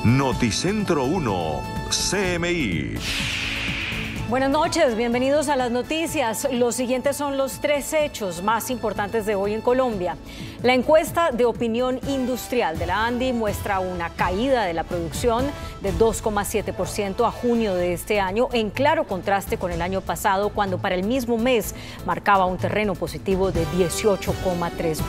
Noticentro 1, CMI. Buenas noches, bienvenidos a las noticias. Los siguientes son los 3 hechos más importantes de hoy en Colombia. La encuesta de opinión industrial de la ANDI muestra una caída de la producción de 2,7% a junio de este año, en claro contraste con el año pasado, cuando para el mismo mes marcaba un terreno positivo de 18,3%.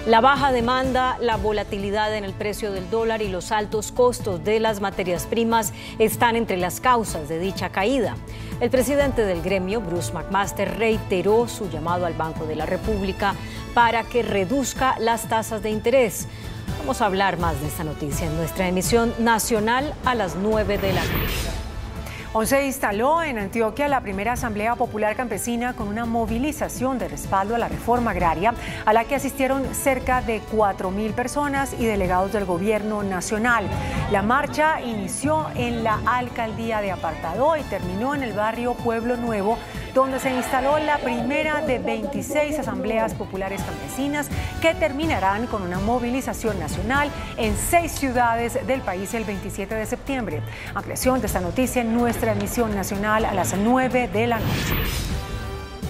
La baja demanda, la volatilidad en el precio del dólar y los altos costos de las materias primas están entre las causas de dicha caída. El presidente del gremio, Bruce McMaster, reiteró su llamado al Banco de la República para que reduzca las tasas de interés. Vamos a hablar más de esta noticia en nuestra emisión nacional a las 9 de la noche. Hoy se instaló en Antioquia la primera Asamblea Popular Campesina con una movilización de respaldo a la reforma agraria, a la que asistieron cerca de 4.000 personas y delegados del gobierno nacional. La marcha inició en la alcaldía de Apartadó y terminó en el barrio Pueblo Nuevo, donde se instaló la primera de 26 asambleas populares campesinas que terminarán con una movilización nacional en 6 ciudades del país el 27 de septiembre. Ampliación de esta noticia en nuestra emisión nacional a las 9 de la noche.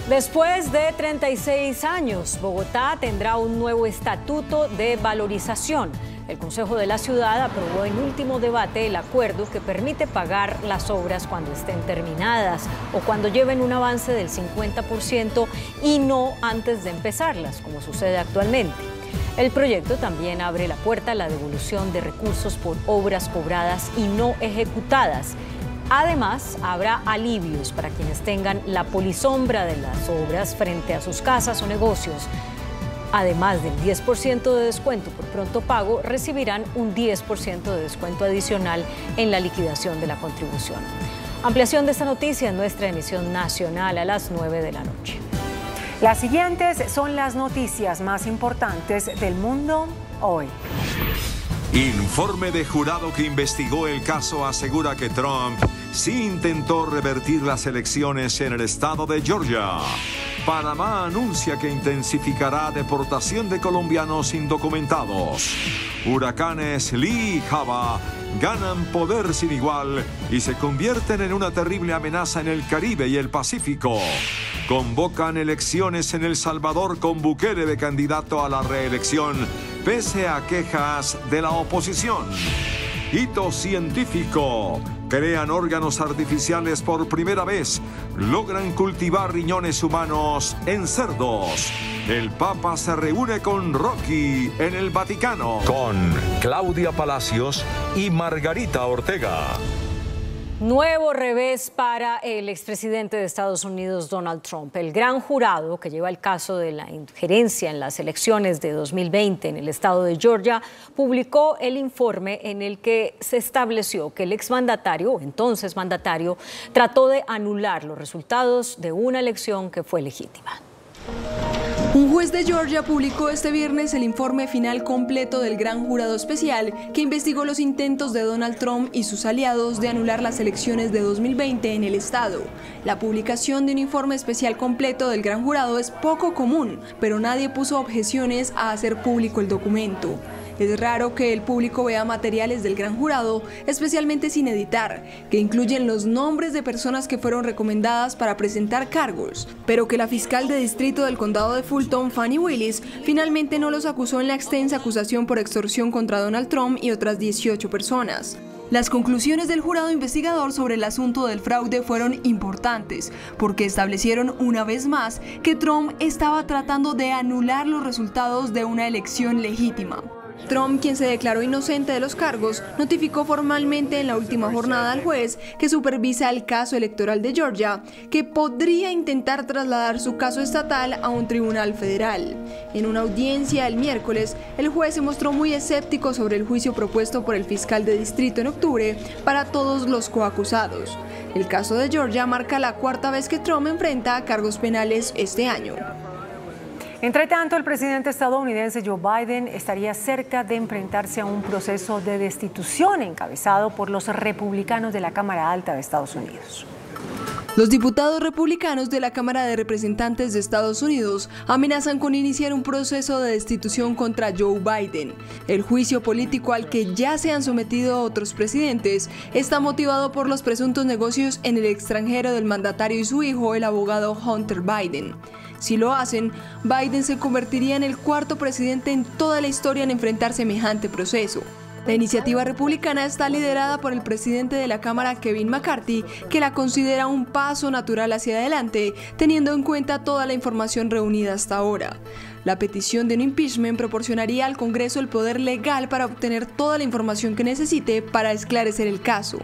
Después de 36 años, Bogotá tendrá un nuevo estatuto de valorización. El Consejo de la Ciudad aprobó en último debate el acuerdo que permite pagar las obras cuando estén terminadas o cuando lleven un avance del 50% y no antes de empezarlas, como sucede actualmente. El proyecto también abre la puerta a la devolución de recursos por obras cobradas y no ejecutadas. Además, habrá alivios para quienes tengan la polisombra de las obras frente a sus casas o negocios. Además del 10% de descuento por pronto pago, recibirán un 10% de descuento adicional en la liquidación de la contribución. Ampliación de esta noticia en nuestra emisión nacional a las 9 de la noche. Las siguientes son las noticias más importantes del mundo hoy. Informe de jurado que investigó el caso asegura que Trump sí intentó revertir las elecciones en el estado de Georgia. Panamá anuncia que intensificará deportación de colombianos indocumentados. Huracanes Lee y Java ganan poder sin igual y se convierten en una terrible amenaza en el Caribe y el Pacífico. Convocan elecciones en El Salvador con Bukele de candidato a la reelección, pese a quejas de la oposición. Hito científico. Crean órganos artificiales por primera vez. Logran cultivar riñones humanos en cerdos. El Papa se reúne con Rocky en el Vaticano. Con Claudia Palacios y Margarita Ortega. Nuevo revés para el expresidente de Estados Unidos, Donald Trump. El gran jurado que lleva el caso de la injerencia en las elecciones de 2020 en el estado de Georgia publicó el informe en el que se estableció que el exmandatario, entonces mandatario, trató de anular los resultados de una elección que fue legítima. Un juez de Georgia publicó este viernes el informe final completo del gran jurado especial que investigó los intentos de Donald Trump y sus aliados de anular las elecciones de 2020 en el estado. La publicación de un informe especial completo del gran jurado es poco común, pero nadie puso objeciones a hacer público el documento. Es raro que el público vea materiales del gran jurado, especialmente sin editar, que incluyen los nombres de personas que fueron recomendadas para presentar cargos, pero que la fiscal de distrito del condado de Fulton, Fani Willis, finalmente no los acusó en la extensa acusación por extorsión contra Donald Trump y otras 18 personas. Las conclusiones del jurado investigador sobre el asunto del fraude fueron importantes, porque establecieron una vez más que Trump estaba tratando de anular los resultados de una elección legítima. Trump, quien se declaró inocente de los cargos, notificó formalmente en la última jornada al juez que supervisa el caso electoral de Georgia que podría intentar trasladar su caso estatal a un tribunal federal. En una audiencia el miércoles, el juez se mostró muy escéptico sobre el juicio propuesto por el fiscal de distrito en octubre para todos los coacusados. El caso de Georgia marca la 4ª vez que Trump enfrenta cargos penales este año. Entre tanto, el presidente estadounidense Joe Biden estaría cerca de enfrentarse a un proceso de destitución encabezado por los republicanos de la Cámara Alta de Estados Unidos. Los diputados republicanos de la Cámara de Representantes de Estados Unidos amenazan con iniciar un proceso de destitución contra Joe Biden. El juicio político al que ya se han sometido otros presidentes está motivado por los presuntos negocios en el extranjero del mandatario y su hijo, el abogado Hunter Biden. Si lo hacen, Biden se convertiría en el cuarto presidente en toda la historia en enfrentar semejante proceso. La iniciativa republicana está liderada por el presidente de la Cámara, Kevin McCarthy, que la considera un paso natural hacia adelante, teniendo en cuenta toda la información reunida hasta ahora. La petición de un impeachment proporcionaría al Congreso el poder legal para obtener toda la información que necesite para esclarecer el caso.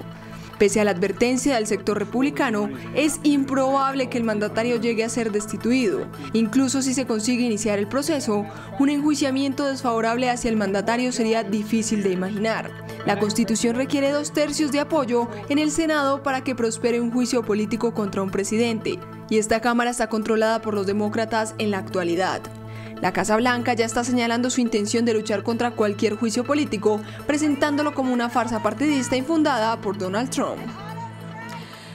Pese a la advertencia del sector republicano, es improbable que el mandatario llegue a ser destituido. Incluso si se consigue iniciar el proceso, un enjuiciamiento desfavorable hacia el mandatario sería difícil de imaginar. La Constitución requiere 2/3 de apoyo en el Senado para que prospere un juicio político contra un presidente, y esta Cámara está controlada por los demócratas en la actualidad. La Casa Blanca ya está señalando su intención de luchar contra cualquier juicio político, presentándolo como una farsa partidista infundada por Donald Trump.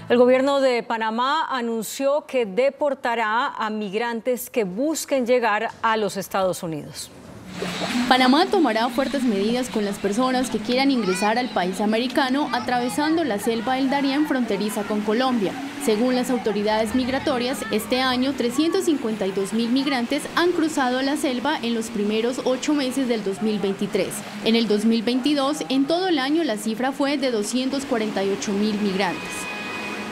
El gobierno de Panamá anunció que deportará a migrantes que busquen llegar a los Estados Unidos. Panamá tomará fuertes medidas con las personas que quieran ingresar al país americano atravesando la selva del Darién fronteriza con Colombia. Según las autoridades migratorias, este año 352.000 migrantes han cruzado la selva en los primeros 8 meses del 2023. En el 2022, en todo el año, la cifra fue de 248.000 migrantes.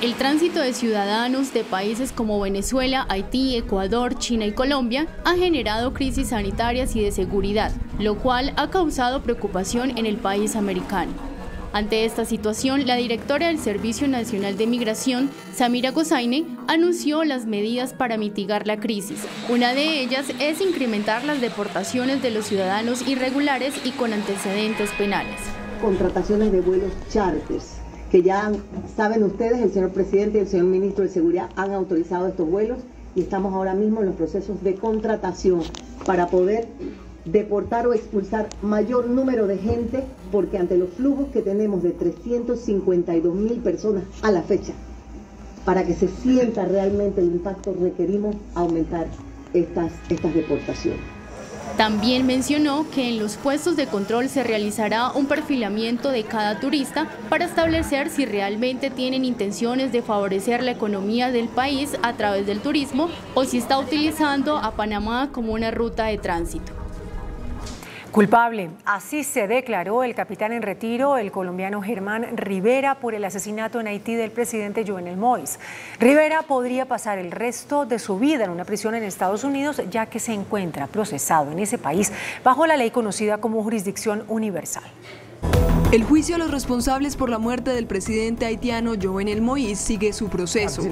El tránsito de ciudadanos de países como Venezuela, Haití, Ecuador, China y Colombia ha generado crisis sanitarias y de seguridad, lo cual ha causado preocupación en el país americano. Ante esta situación, la directora del Servicio Nacional de Migración, Samira Gozaine, anunció las medidas para mitigar la crisis. Una de ellas es incrementar las deportaciones de los ciudadanos irregulares y con antecedentes penales. Contrataciones de vuelos charters, que ya saben ustedes, el señor presidente y el señor ministro de Seguridad han autorizado estos vuelos y estamos ahora mismo en los procesos de contratación para poder deportar o expulsar mayor número de gente, porque ante los flujos que tenemos de 352.000 personas a la fecha, para que se sienta realmente el impacto requerimos aumentar estas deportaciones. También mencionó que en los puestos de control se realizará un perfilamiento de cada turista para establecer si realmente tienen intenciones de favorecer la economía del país a través del turismo o si está utilizando a Panamá como una ruta de tránsito. Culpable, así se declaró el capitán en retiro, el colombiano Germán Rivera, por el asesinato en Haití del presidente Jovenel Moïse. Rivera podría pasar el resto de su vida en una prisión en Estados Unidos, ya que se encuentra procesado en ese país bajo la ley conocida como jurisdicción universal. El juicio a los responsables por la muerte del presidente haitiano Jovenel Moïse sigue su proceso.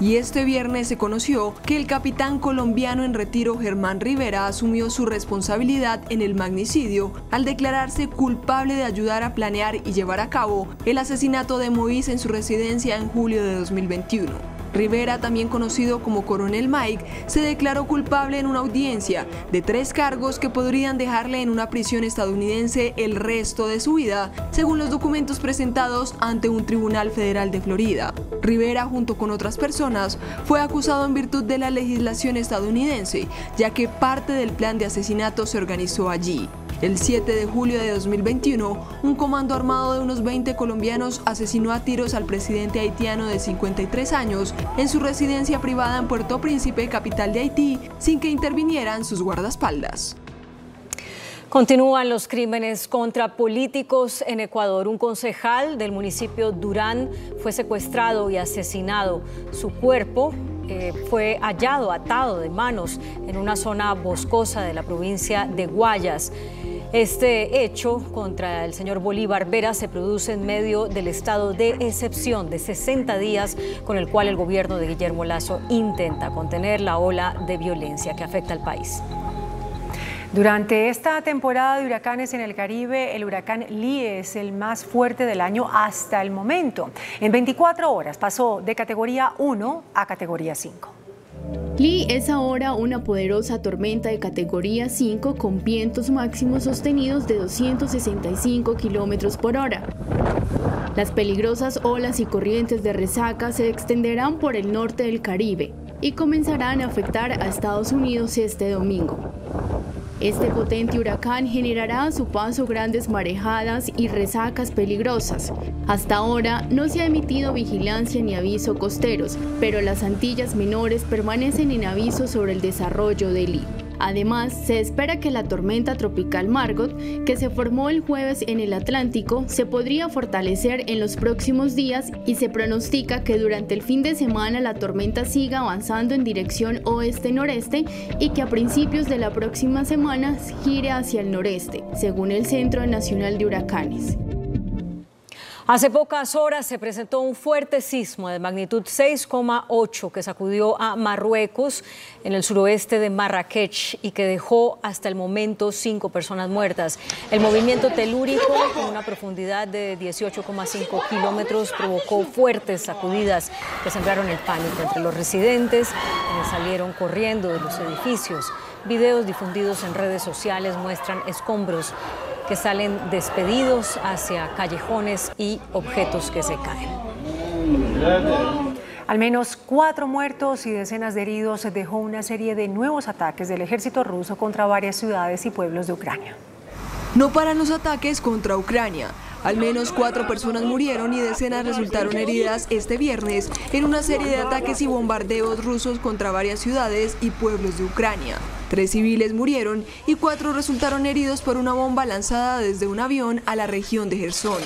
Y este viernes se conoció que el capitán colombiano en retiro Germán Rivera asumió su responsabilidad en el magnicidio al declararse culpable de ayudar a planear y llevar a cabo el asesinato de Moïse en su residencia en julio de 2021. Rivera, también conocido como Coronel Mike, se declaró culpable en una audiencia de 3 cargos que podrían dejarle en una prisión estadounidense el resto de su vida, según los documentos presentados ante un tribunal federal de Florida. Rivera, junto con otras personas, fue acusado en virtud de la legislación estadounidense, ya que parte del plan de asesinato se organizó allí. El 7 de julio de 2021, un comando armado de unos 20 colombianos asesinó a tiros al presidente haitiano de 53 años en su residencia privada en Puerto Príncipe, capital de Haití, sin que intervinieran sus guardaespaldas. Continúan los crímenes contra políticos en Ecuador. Un concejal del municipio Durán fue secuestrado y asesinado. Su cuerpo fue hallado atado de manos en una zona boscosa de la provincia de Guayas. Este hecho contra el señor Bolívar Vera se produce en medio del estado de excepción de 60 días con el cual el gobierno de Guillermo Lasso intenta contener la ola de violencia que afecta al país. Durante esta temporada de huracanes en el Caribe, el huracán Lee es el más fuerte del año hasta el momento. En 24 horas pasó de categoría 1 a categoría 5. Lee es ahora una poderosa tormenta de categoría 5 con vientos máximos sostenidos de 265 kilómetros por hora. Las peligrosas olas y corrientes de resaca se extenderán por el norte del Caribe y comenzarán a afectar a Estados Unidos este domingo. Este potente huracán generará a su paso grandes marejadas y resacas peligrosas. Hasta ahora no se ha emitido vigilancia ni aviso costeros, pero las Antillas Menores permanecen en aviso sobre el desarrollo del Lee. Además, se espera que la tormenta tropical Margot, que se formó el jueves en el Atlántico, se podría fortalecer en los próximos días y se pronostica que durante el fin de semana la tormenta siga avanzando en dirección oeste-noreste y que a principios de la próxima semana gire hacia el noreste, según el Centro Nacional de Huracanes. Hace pocas horas se presentó un fuerte sismo de magnitud 6,8 que sacudió a Marruecos en el suroeste de Marrakech y que dejó hasta el momento 5 personas muertas. El movimiento telúrico, con una profundidad de 18,5 kilómetros, provocó fuertes sacudidas que sembraron el pánico entre los residentes, quienes salieron corriendo de los edificios. Videos difundidos en redes sociales muestran escombros que salen despedidos hacia callejones y objetos que se caen. Al menos 4 muertos y decenas de heridos dejó una serie de nuevos ataques del ejército ruso contra varias ciudades y pueblos de Ucrania. No paran los ataques contra Ucrania. Al menos 4 personas murieron y decenas resultaron heridas este viernes en una serie de ataques y bombardeos rusos contra varias ciudades y pueblos de Ucrania. 3 civiles murieron y 4 resultaron heridos por una bomba lanzada desde un avión a la región de Jersón.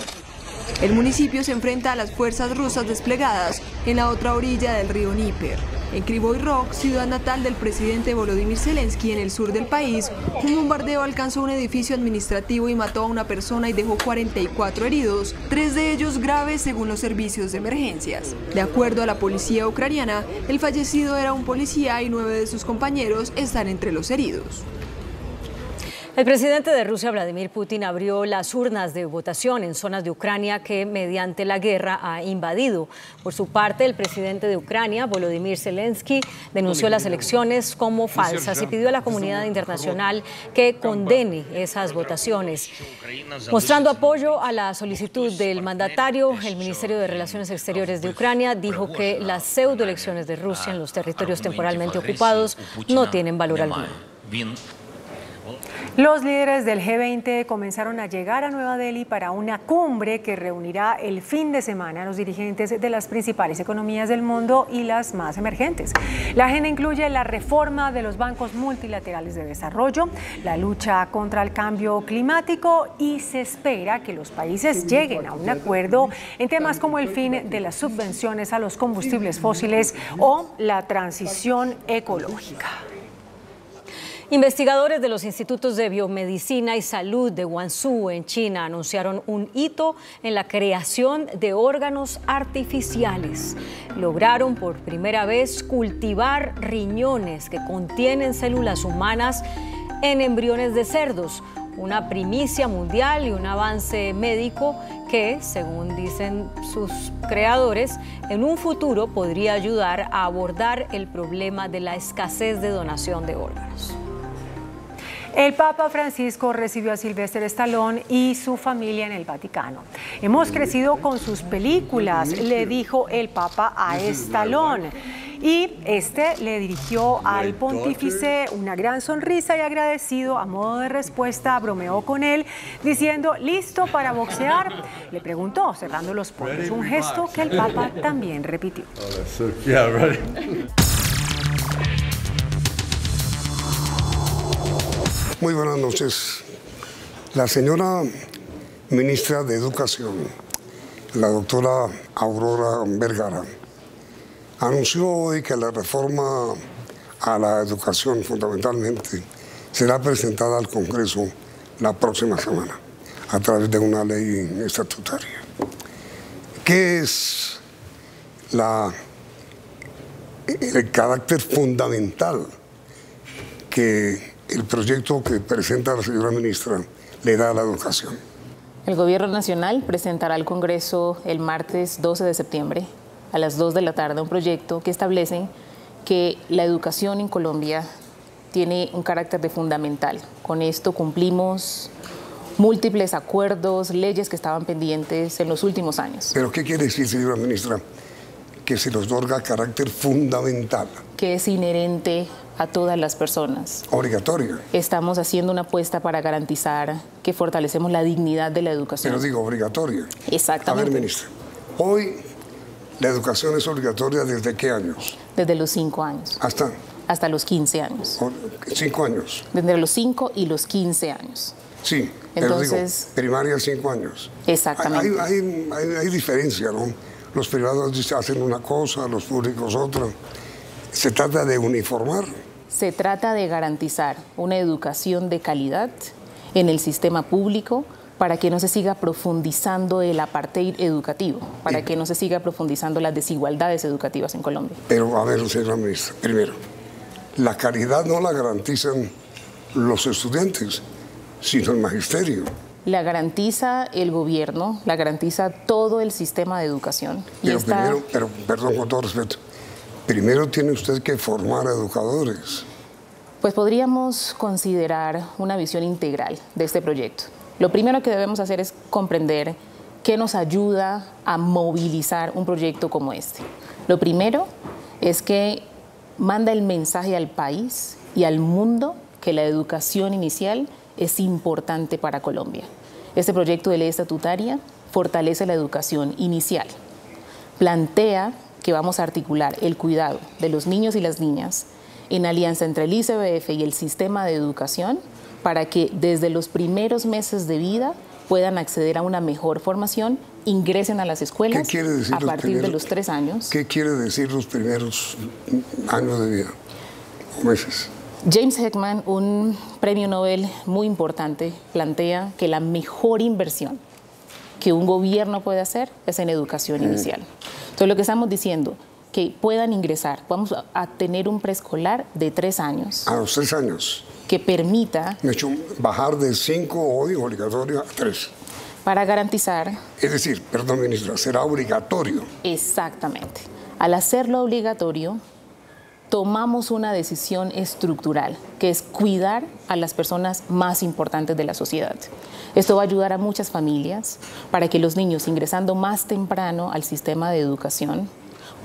El municipio se enfrenta a las fuerzas rusas desplegadas en la otra orilla del río Dnieper. En Kryvyi Rog, ciudad natal del presidente Volodymyr Zelensky en el sur del país, un bombardeo alcanzó un edificio administrativo y mató a una persona y dejó 44 heridos, 3 de ellos graves según los servicios de emergencias. De acuerdo a la policía ucraniana, el fallecido era un policía y 9 de sus compañeros están entre los heridos. El presidente de Rusia, Vladimir Putin, abrió las urnas de votación en zonas de Ucrania que mediante la guerra ha invadido. Por su parte, el presidente de Ucrania, Volodymyr Zelensky, denunció las elecciones como falsas y pidió a la comunidad internacional que condene esas votaciones. Mostrando apoyo a la solicitud del mandatario, el Ministerio de Relaciones Exteriores de Ucrania dijo que las pseudoelecciones de Rusia en los territorios temporalmente ocupados no tienen valor alguno. Los líderes del G20 comenzaron a llegar a Nueva Delhi para una cumbre que reunirá el fin de semana a los dirigentes de las principales economías del mundo y las más emergentes. La agenda incluye la reforma de los bancos multilaterales de desarrollo, la lucha contra el cambio climático y se espera que los países lleguen a un acuerdo en temas como el fin de las subvenciones a los combustibles fósiles o la transición ecológica. Investigadores de los institutos de biomedicina y salud de Guangzhou en China anunciaron un hito en la creación de órganos artificiales. Lograron por primera vez cultivar riñones que contienen células humanas en embriones de cerdos, una primicia mundial y un avance médico que, según dicen sus creadores, en un futuro podría ayudar a abordar el problema de la escasez de donación de órganos. El Papa Francisco recibió a Sylvester Stallone y su familia en el Vaticano. Hemos crecido con sus películas, le dijo el Papa a Stallone. Y este le dirigió al pontífice una gran sonrisa y agradecido, a modo de respuesta, bromeó con él diciendo, ¿listo para boxear? Le preguntó, cerrando los puños, un gesto que el Papa también repitió. Muy buenas noches. La señora ministra de Educación, la doctora Aurora Vergara, anunció hoy que la reforma a la educación fundamentalmente será presentada al Congreso la próxima semana a través de una ley estatutaria. ¿Qué es el carácter fundamental que el proyecto que presenta la señora ministra le da a la educación? El Gobierno Nacional presentará al Congreso el martes 12 de septiembre a las 2 de la tarde un proyecto que establece que la educación en Colombia tiene un carácter de fundamental. Con esto cumplimos múltiples acuerdos, leyes que estaban pendientes en los últimos años. ¿Pero qué quiere decir, señora ministra? Que se les otorga carácter fundamental. Que es inherente a todas las personas. Obligatoria. Estamos haciendo una apuesta para garantizar que fortalecemos la dignidad de la educación. Pero digo, obligatoria. Exactamente. A ver, ministra, hoy la educación es obligatoria ¿desde qué años? Desde los 5 años. Hasta los 15 años. 5 años. Desde los 5 y los 15 años. Sí, entonces, pero digo, primaria 5 años. Exactamente. Hay diferencia, ¿no? Los privados hacen una cosa, los públicos otra. ¿Se trata de uniformar? Se trata de garantizar una educación de calidad en el sistema público para que no se siga profundizando el apartheid educativo, para que no se siga profundizando las desigualdades educativas en Colombia. Pero, a ver, señora ministra, primero, la calidad no la garantizan los estudiantes, sino el magisterio. La garantiza el gobierno, la garantiza todo el sistema de educación. Pero perdón, con todo respeto, primero tiene usted que formar educadores. Pues podríamos considerar una visión integral de este proyecto. Lo primero que debemos hacer es comprender qué nos ayuda a movilizar un proyecto como este. Lo primero es que manda el mensaje al país y al mundo que la educación inicial es importante para Colombia. Este proyecto de ley estatutaria fortalece la educación inicial. Plantea que vamos a articular el cuidado de los niños y las niñas en alianza entre el ICBF y el sistema de educación para que desde los primeros meses de vida puedan acceder a una mejor formación, ingresen a las escuelas a partir de los 3 años. ¿Qué quiere decir los primeros años de vida o meses? James Heckman, un premio Nobel muy importante, plantea que la mejor inversión que un gobierno puede hacer es en educación inicial. Entonces, lo que estamos diciendo, que puedan ingresar, vamos a tener un preescolar de 3 años. A los 3 años. Que permita... De hecho, bajar de 5 hoy obligatorio a 3. Para garantizar... Es decir, perdón, ministra, será obligatorio. Exactamente. Al hacerlo obligatorio, tomamos una decisión estructural, que es cuidar a las personas más importantes de la sociedad. Esto va a ayudar a muchas familias para que los niños, ingresando más temprano al sistema de educación,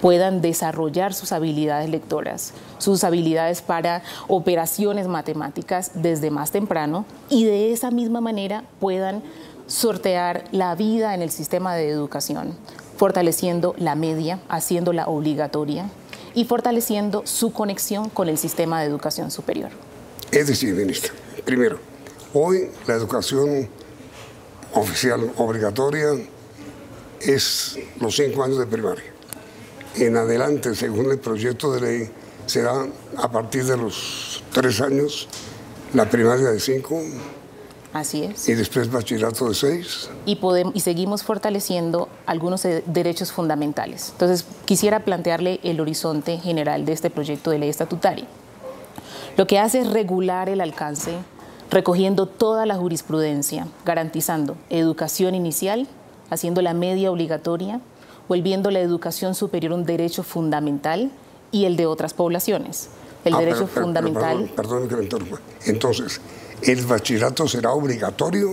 puedan desarrollar sus habilidades lectoras, sus habilidades para operaciones matemáticas desde más temprano y de esa misma manera puedan sortear la vida en el sistema de educación, fortaleciendo la media, haciéndola obligatoria y fortaleciendo su conexión con el sistema de educación superior. Es decir, ministra, primero, hoy la educación oficial obligatoria es los 5 años de primaria. En adelante, según el proyecto de ley, será a partir de los 3 años la primaria de 5. Así es. Y después bachillerato de 6. Y seguimos fortaleciendo algunos derechos fundamentales. Entonces, quisiera plantearle el horizonte general de este proyecto de ley estatutaria. Lo que hace es regular el alcance, recogiendo toda la jurisprudencia, garantizando educación inicial, haciendo la media obligatoria, volviendo la educación superior un derecho fundamental y el de otras poblaciones. El derecho fundamental... Perdón que me interrumpa. Entonces, ¿el bachillerato será obligatorio?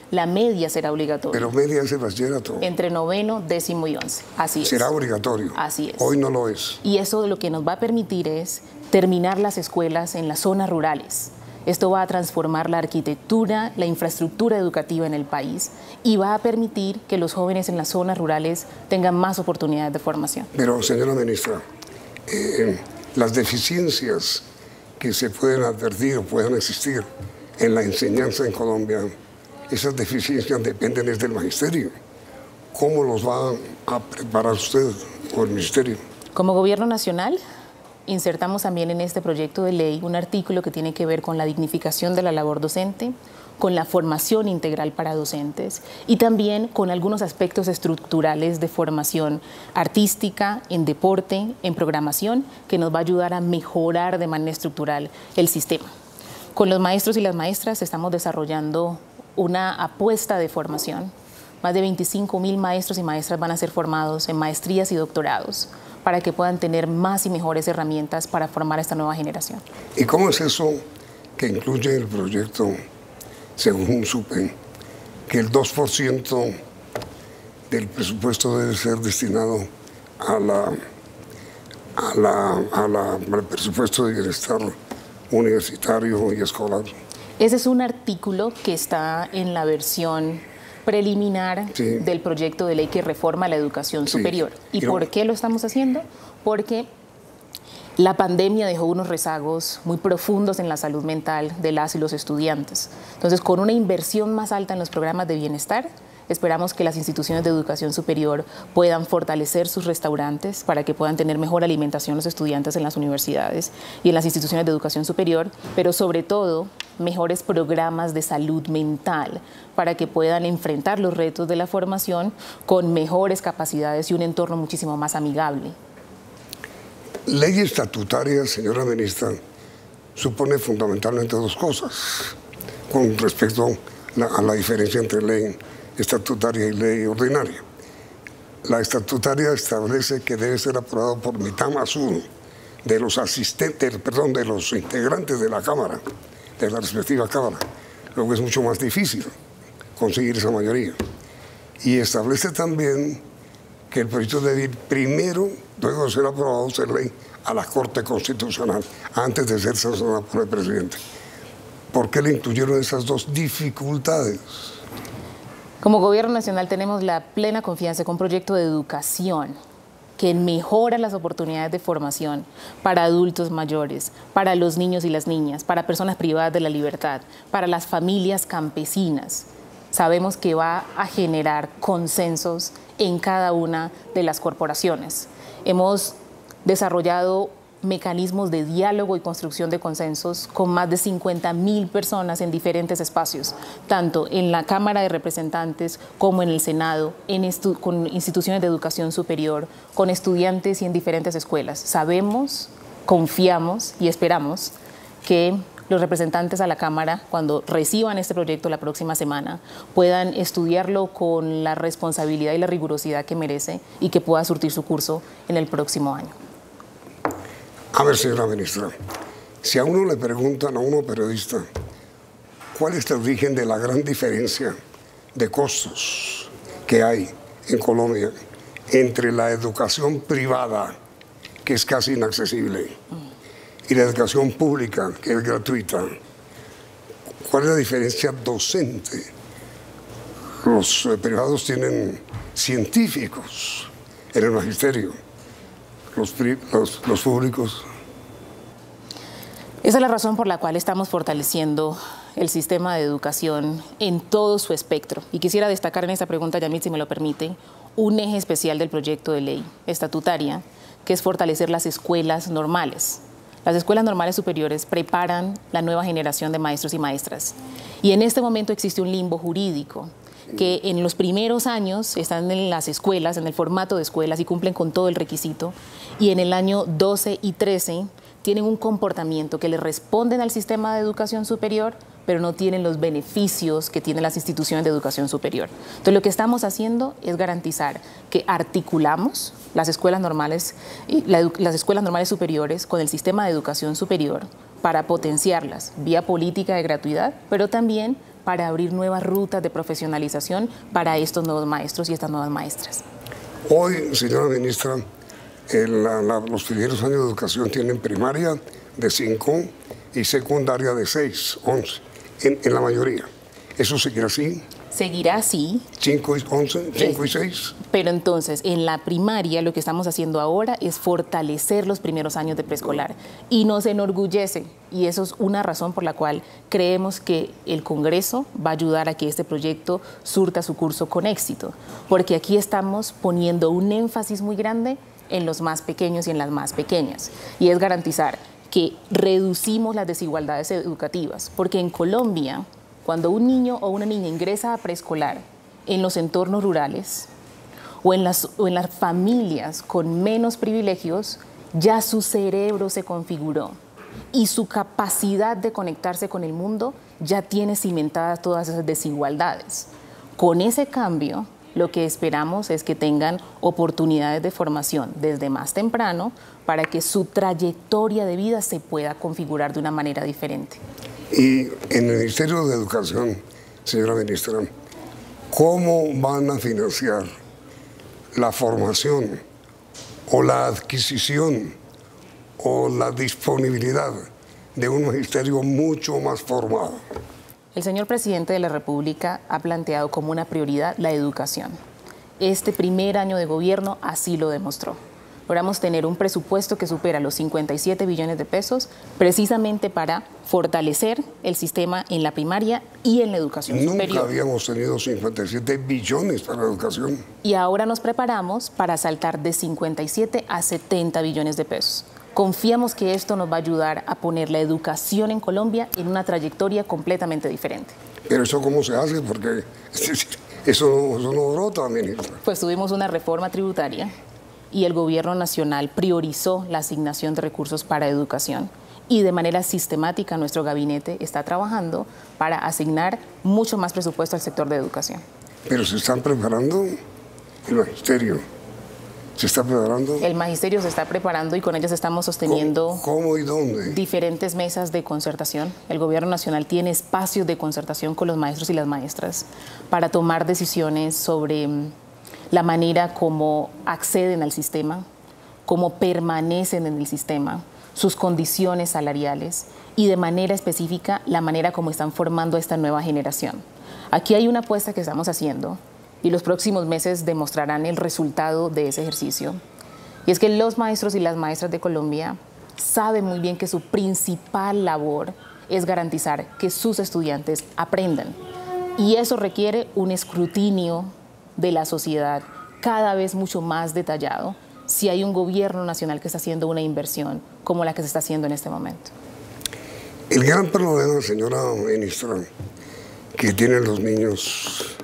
La media será obligatoria. Pero media es el bachillerato. Entre 9º, 10º y 11. Así es. Será obligatorio. Así es. Hoy no lo es. Y eso lo que nos va a permitir es terminar las escuelas en las zonas rurales. Esto va a transformar la arquitectura, la infraestructura educativa en el país y va a permitir que los jóvenes en las zonas rurales tengan más oportunidades de formación. Pero, señora ministra, las deficiencias que se pueden advertir o puedan existir en la enseñanza en Colombia, esas deficiencias dependen del magisterio. ¿Cómo los va a preparar usted o el ministerio? Como gobierno nacional, insertamos también en este proyecto de ley un artículo que tiene que ver con la dignificación de la labor docente, con la formación integral para docentes y también con algunos aspectos estructurales de formación artística, en deporte, en programación, que nos va a ayudar a mejorar de manera estructural el sistema. Con los maestros y las maestras estamos desarrollando una apuesta de formación. Más de 25.000 maestros y maestras van a ser formados en maestrías y doctorados para que puedan tener más y mejores herramientas para formar a esta nueva generación. ¿Y cómo es eso que incluye el proyecto según supe, que el 2% del presupuesto debe ser destinado al presupuesto de bienestar universitario y escolar. Ese es un artículo que está en la versión preliminar del proyecto de ley que reforma la educación superior. ¿Y por qué lo estamos haciendo? Porque la pandemia dejó unos rezagos muy profundos en la salud mental de las y los estudiantes. Entonces, con una inversión más alta en los programas de bienestar, esperamos que las instituciones de educación superior puedan fortalecer sus restaurantes para que puedan tener mejor alimentación los estudiantes en las universidades y en las instituciones de educación superior, pero sobre todo mejores programas de salud mental para que puedan enfrentar los retos de la formación con mejores capacidades y un entorno muchísimo más amigable. Ley estatutaria, señora ministra, supone fundamentalmente dos cosas con respecto a la diferencia entre ley estatutaria y ley ordinaria. La estatutaria establece que debe ser aprobado por mitad más uno de los de los integrantes de la Cámara, de la respectiva Cámara, lo que es mucho más difícil conseguir esa mayoría. Y establece también que el proyecto debe ir primero, luego de ser aprobado, ser ley, a la Corte Constitucional, antes de ser sancionado por el presidente. ¿Por qué le incluyeron esas dos dificultades? Como Gobierno Nacional tenemos la plena confianza con un proyecto de educación que mejora las oportunidades de formación para adultos mayores, para los niños y las niñas, para personas privadas de la libertad, para las familias campesinas. Sabemos que va a generar consensos en cada una de las corporaciones. Hemos desarrollado mecanismos de diálogo y construcción de consensos con más de 50.000 personas en diferentes espacios, tanto en la Cámara de Representantes como en el Senado, con instituciones de educación superior, con estudiantes y en diferentes escuelas. Sabemos, confiamos y esperamos que los representantes a la Cámara, cuando reciban este proyecto la próxima semana, puedan estudiarlo con la responsabilidad y la rigurosidad que merece y que pueda surtir su curso en el próximo año. A ver, señora ministra, si a uno le preguntan, a uno periodista, ¿cuál es el origen de la gran diferencia de costos que hay en Colombia entre la educación privada, que es casi inaccesible, y la educación pública, que es gratuita? ¿Cuál es la diferencia docente? Los privados tienen científicos en el magisterio, los públicos. Esa es la razón por la cual estamos fortaleciendo el sistema de educación en todo su espectro. Y quisiera destacar en esta pregunta, Yamit, si me lo permite, un eje especial del proyecto de ley estatutaria, que es fortalecer las escuelas normales. Las escuelas normales superiores preparan la nueva generación de maestros y maestras. Y en este momento existe un limbo jurídico, que en los primeros años están en las escuelas, en el formato de escuelas y cumplen con todo el requisito, y en el año 12 y 13 tienen un comportamiento que le responden al sistema de educación superior, pero no tienen los beneficios que tienen las instituciones de educación superior. Entonces, lo que estamos haciendo es garantizar que articulamos las escuelas normales superiores con el sistema de educación superior para potenciarlas vía política de gratuidad, pero también para abrir nuevas rutas de profesionalización para estos nuevos maestros y estas nuevas maestras. Hoy, señora ministra, los primeros años de educación tienen primaria de 5 y secundaria de 6, 11, en la mayoría. ¿Eso seguirá así? Seguirá así. 5 y 11, 5 y 6. Pero entonces, en la primaria, lo que estamos haciendo ahora es fortalecer los primeros años de preescolar. Y nos enorgullece, y eso es una razón por la cual creemos que el Congreso va a ayudar a que este proyecto surta su curso con éxito. Porque aquí estamos poniendo un énfasis muy grande en los más pequeños y en las más pequeñas. Y es garantizar que reducimos las desigualdades educativas. Porque en Colombia, cuando un niño o una niña ingresa a preescolar en los entornos rurales o en las familias con menos privilegios, ya su cerebro se configuró y su capacidad de conectarse con el mundo ya tiene cimentadas todas esas desigualdades. Con ese cambio, lo que esperamos es que tengan oportunidades de formación desde más temprano para que su trayectoria de vida se pueda configurar de una manera diferente. Y en el Ministerio de Educación, señora ministra, ¿cómo van a financiar la formación o la adquisición o la disponibilidad de un magisterio mucho más formado? El señor presidente de la República ha planteado como una prioridad la educación. Este primer año de gobierno así lo demostró. Logramos tener un presupuesto que supera los 57 billones de pesos precisamente para fortalecer el sistema en la primaria y en la educación superior. Nunca habíamos tenido 57 billones para la educación. Y ahora nos preparamos para saltar de 57 a 70 billones de pesos. Confiamos que esto nos va a ayudar a poner la educación en Colombia en una trayectoria completamente diferente. ¿Pero eso cómo se hace? Porque eso no brota, ministra. Pues tuvimos una reforma tributaria y el gobierno nacional priorizó la asignación de recursos para educación. Y de manera sistemática nuestro gabinete está trabajando para asignar mucho más presupuesto al sector de educación. Pero se están preparando el magisterio. ¿Se está preparando? El magisterio se está preparando y con ellos estamos sosteniendo ¿Cómo y dónde? Diferentes mesas de concertación. El gobierno nacional tiene espacios de concertación con los maestros y las maestras para tomar decisiones sobre la manera como acceden al sistema, cómo permanecen en el sistema, sus condiciones salariales y de manera específica la manera como están formando esta nueva generación. Aquí hay una apuesta que estamos haciendo y los próximos meses demostrarán el resultado de ese ejercicio. Y es que los maestros y las maestras de Colombia saben muy bien que su principal labor es garantizar que sus estudiantes aprendan. Y eso requiere un escrutinio de la sociedad cada vez mucho más detallado si hay un gobierno nacional que está haciendo una inversión como la que se está haciendo en este momento. El gran problema, señora ministra, que tienen los niños,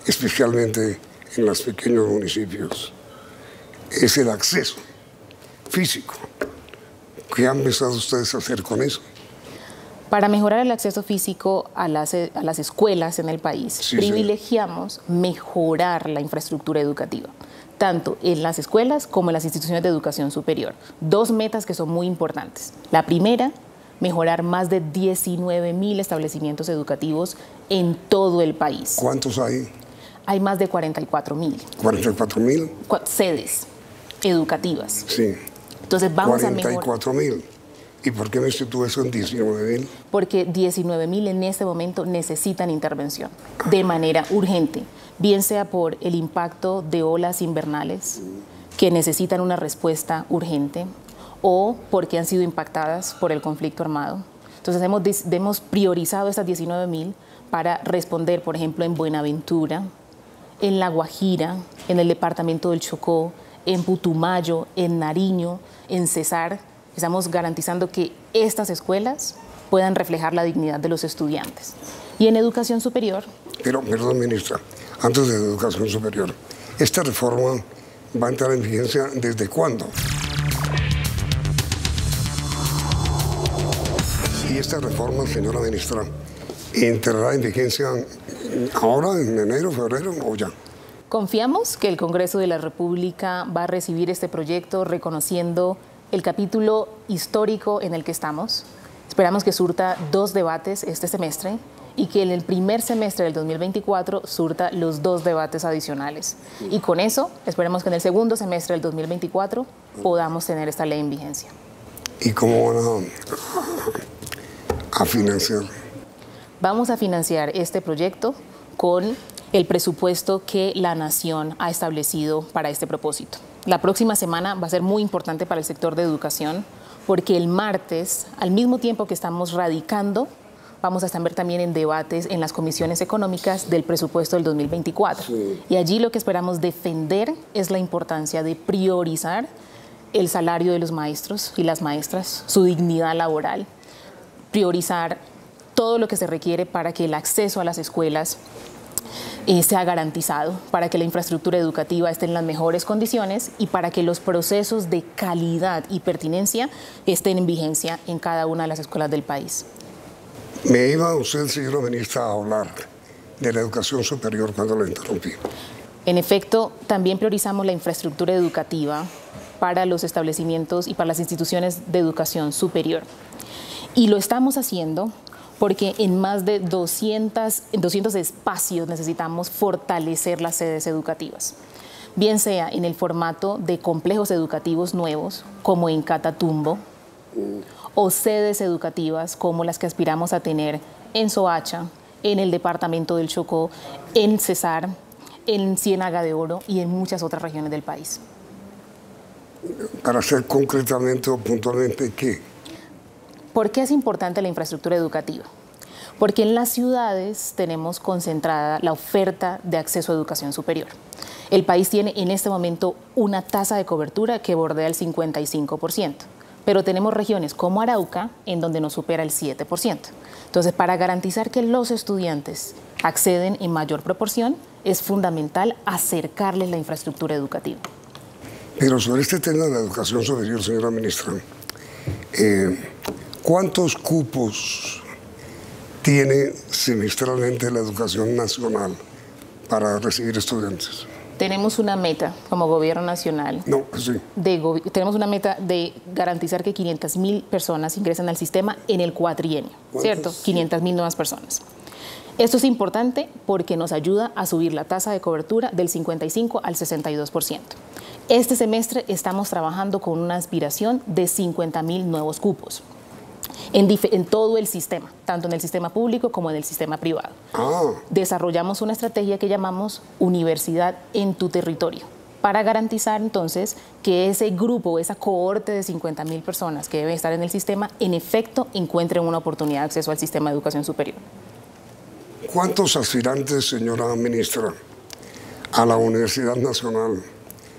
especialmente en los pequeños municipios, es el acceso físico. ¿Qué han empezado ustedes a hacer con eso? Para mejorar el acceso físico a las escuelas en el país, privilegiamos mejorar la infraestructura educativa, tanto en las escuelas como en las instituciones de educación superior. Dos metas que son muy importantes. La primera, mejorar más de 19.000 establecimientos educativos en todo el país. ¿Cuántos hay? Hay más de 44.000. ¿44.000? Sedes educativas. Sí. Entonces vamos a mejorar. 44.000. ¿Y por qué me sitúo eso en 19.000? Porque 19.000 en este momento necesitan intervención de manera urgente, bien sea por el impacto de olas invernales que necesitan una respuesta urgente o porque han sido impactadas por el conflicto armado. Entonces hemos priorizado estas 19.000 para responder, por ejemplo, en Buenaventura, en La Guajira, en el departamento del Chocó, en Putumayo, en Nariño, en Cesar. Estamos garantizando que estas escuelas puedan reflejar la dignidad de los estudiantes. Y en educación superior. Pero, perdón, ministra, antes de educación superior, ¿esta reforma va a entrar en vigencia desde cuándo? Y esta reforma, señora ministra, ¿entrará en vigencia ahora, en enero, febrero o ya? Confiamos que el Congreso de la República va a recibir este proyecto reconociendo el capítulo histórico en el que estamos. Esperamos que surta 2 debates este semestre y que en el primer semestre del 2024 surta los 2 debates adicionales. Y con eso, esperemos que en el segundo semestre del 2024 podamos tener esta ley en vigencia. ¿Y cómo van a financiar? Vamos a financiar este proyecto con el presupuesto que la Nación ha establecido para este propósito. La próxima semana va a ser muy importante para el sector de educación porque el martes, al mismo tiempo que estamos radicando, vamos a estar también en debates en las comisiones económicas del presupuesto del 2024. Sí. Y allí lo que esperamos defender es la importancia de priorizar el salario de los maestros y las maestras, su dignidad laboral, priorizar todo lo que se requiere para que el acceso a las escuelas sea garantizado, para que la infraestructura educativa esté en las mejores condiciones y para que los procesos de calidad y pertinencia estén en vigencia en cada una de las escuelas del país. Me iba usted, señora ministra, a hablar de la educación superior cuando la interrumpí. En efecto, también priorizamos la infraestructura educativa para los establecimientos y para las instituciones de educación superior. Y lo estamos haciendo porque en más de 200 espacios necesitamos fortalecer las sedes educativas, bien sea en el formato de complejos educativos nuevos, como en Catatumbo, o sedes educativas como las que aspiramos a tener en Soacha, en el departamento del Chocó, en Cesar, en Ciénaga de Oro y en muchas otras regiones del país. Para ser concretamente o puntualmente, ¿qué? ¿Por qué es importante la infraestructura educativa? Porque en las ciudades tenemos concentrada la oferta de acceso a educación superior. El país tiene en este momento una tasa de cobertura que bordea el 55%, pero tenemos regiones como Arauca en donde nos supera el 7%. Entonces, para garantizar que los estudiantes acceden en mayor proporción, es fundamental acercarles la infraestructura educativa. Pero sobre este tema de la educación superior, señora ministra, ¿cuántos cupos tiene semestralmente la educación nacional para recibir estudiantes? Tenemos una meta como gobierno nacional. No, sí. Tenemos una meta de garantizar que 500.000 personas ingresen al sistema en el cuatrienio, ¿cierto? 500.000 nuevas personas. Esto es importante porque nos ayuda a subir la tasa de cobertura del 55 al 62%. Este semestre estamos trabajando con una aspiración de 50.000 nuevos cupos en todo el sistema, tanto en el sistema público como en el sistema privado. Desarrollamos una estrategia que llamamos Universidad en tu Territorio, para garantizar entonces que ese grupo, esa cohorte de 50.000 personas que deben estar en el sistema, en efecto encuentren una oportunidad de acceso al sistema de educación superior. ¿Cuántos aspirantes, señora ministra, a la Universidad Nacional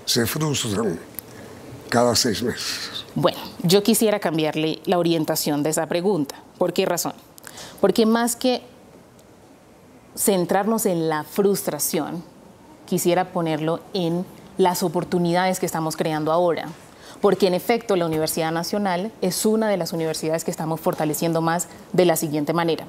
se frustran cada 6 meses? Bueno, yo quisiera cambiarle la orientación de esa pregunta. ¿Por qué razón? Porque más que centrarnos en la frustración, quisiera ponerlo en las oportunidades que estamos creando ahora. Porque en efecto la Universidad Nacional es una de las universidades que estamos fortaleciendo más de la siguiente manera.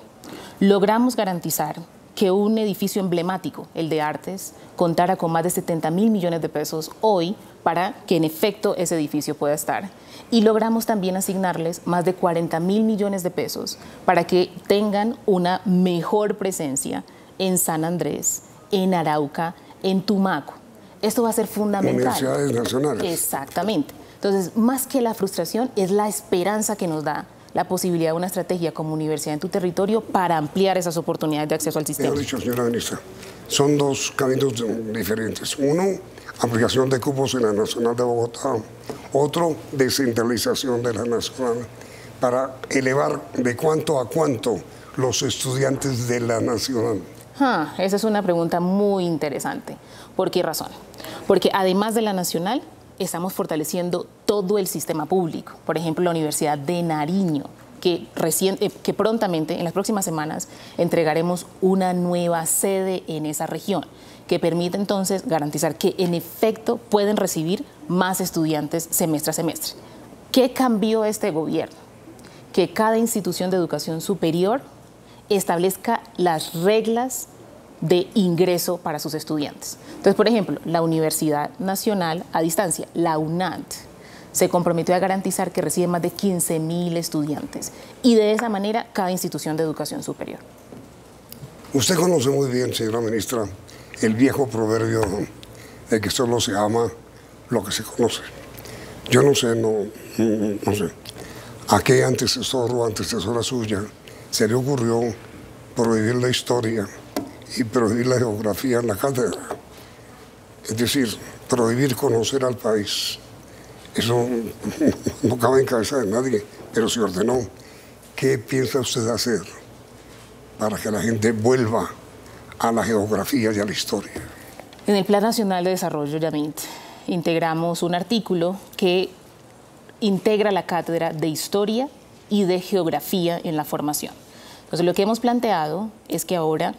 Logramos garantizar que un edificio emblemático, el de Artes, contara con más de 70.000 millones de pesos hoy para que en efecto ese edificio pueda estar. Y logramos también asignarles más de 40.000 millones de pesos para que tengan una mejor presencia en San Andrés, en Arauca, en Tumaco. Esto va a ser fundamental. Universidades nacionales. Exactamente. Entonces, más que la frustración, es la esperanza que nos da la posibilidad de una estrategia como Universidad en tu Territorio para ampliar esas oportunidades de acceso al sistema. Dicho, señora ministra, son dos caminos diferentes. Uno, ampliación de cupos en la Nacional de Bogotá. Otro, descentralización de la Nacional para elevar de cuánto a cuánto los estudiantes de la Nacional. Esa es una pregunta muy interesante. ¿Por qué razón? Porque además de la Nacional, estamos fortaleciendo todo el sistema público. Por ejemplo, la Universidad de Nariño, que prontamente, en las próximas semanas, entregaremos una nueva sede en esa región, que permite entonces garantizar que en efecto pueden recibir más estudiantes semestre a semestre. ¿Qué cambió este gobierno? Que cada institución de educación superior establezca las reglas de ingreso para sus estudiantes. Entonces, por ejemplo, la Universidad Nacional a Distancia, la UNAD, se comprometió a garantizar que recibe más de 15.000 estudiantes y de esa manera cada institución de educación superior. Usted conoce muy bien, señora ministra, el viejo proverbio de que solo se ama lo que se conoce. Yo no sé, no sé, a qué antecesora suya se le ocurrió prohibir la historia y prohibir la geografía en la cátedra. Es decir, prohibir conocer al país. Eso no cabe en cabeza de nadie, pero se ordenó. ¿Qué piensa usted hacer para que la gente vuelva a la geografía y a la historia? En el Plan Nacional de Desarrollo, Yamit, integramos un artículo que integra la cátedra de Historia y de Geografía en la formación. Entonces, lo que hemos planteado es que ahora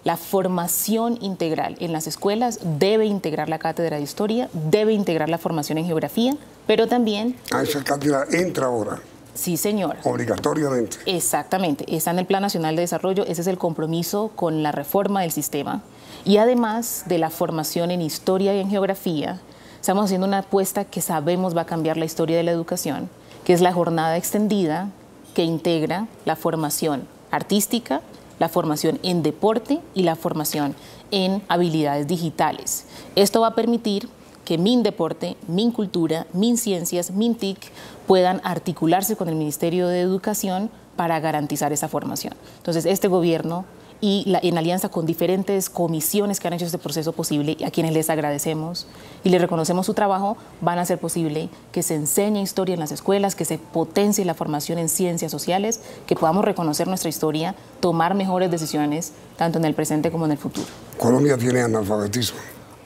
la formación integral en las escuelas debe integrar la cátedra de Historia, debe integrar la formación en Geografía, pero también... Esa cátedra entra ahora. Sí, señor. Obligatoriamente. Exactamente. Está en el Plan Nacional de Desarrollo. Ese es el compromiso con la reforma del sistema. Y además de la formación en Historia y en Geografía, estamos haciendo una apuesta que sabemos va a cambiar la historia de la educación, que es la jornada extendida, que integra la formación artística, la formación en deporte y la formación en habilidades digitales. Esto va a permitir que MinDeporte, MinCultura, MinCiencias, MinTIC puedan articularse con el Ministerio de Educación para garantizar esa formación. Entonces, este gobierno y en alianza con diferentes comisiones que han hecho este proceso posible y a quienes les agradecemos y les reconocemos su trabajo, van a hacer posible que se enseñe historia en las escuelas, que se potencie la formación en ciencias sociales, que podamos reconocer nuestra historia, tomar mejores decisiones, tanto en el presente como en el futuro. Colombia tiene analfabetismo.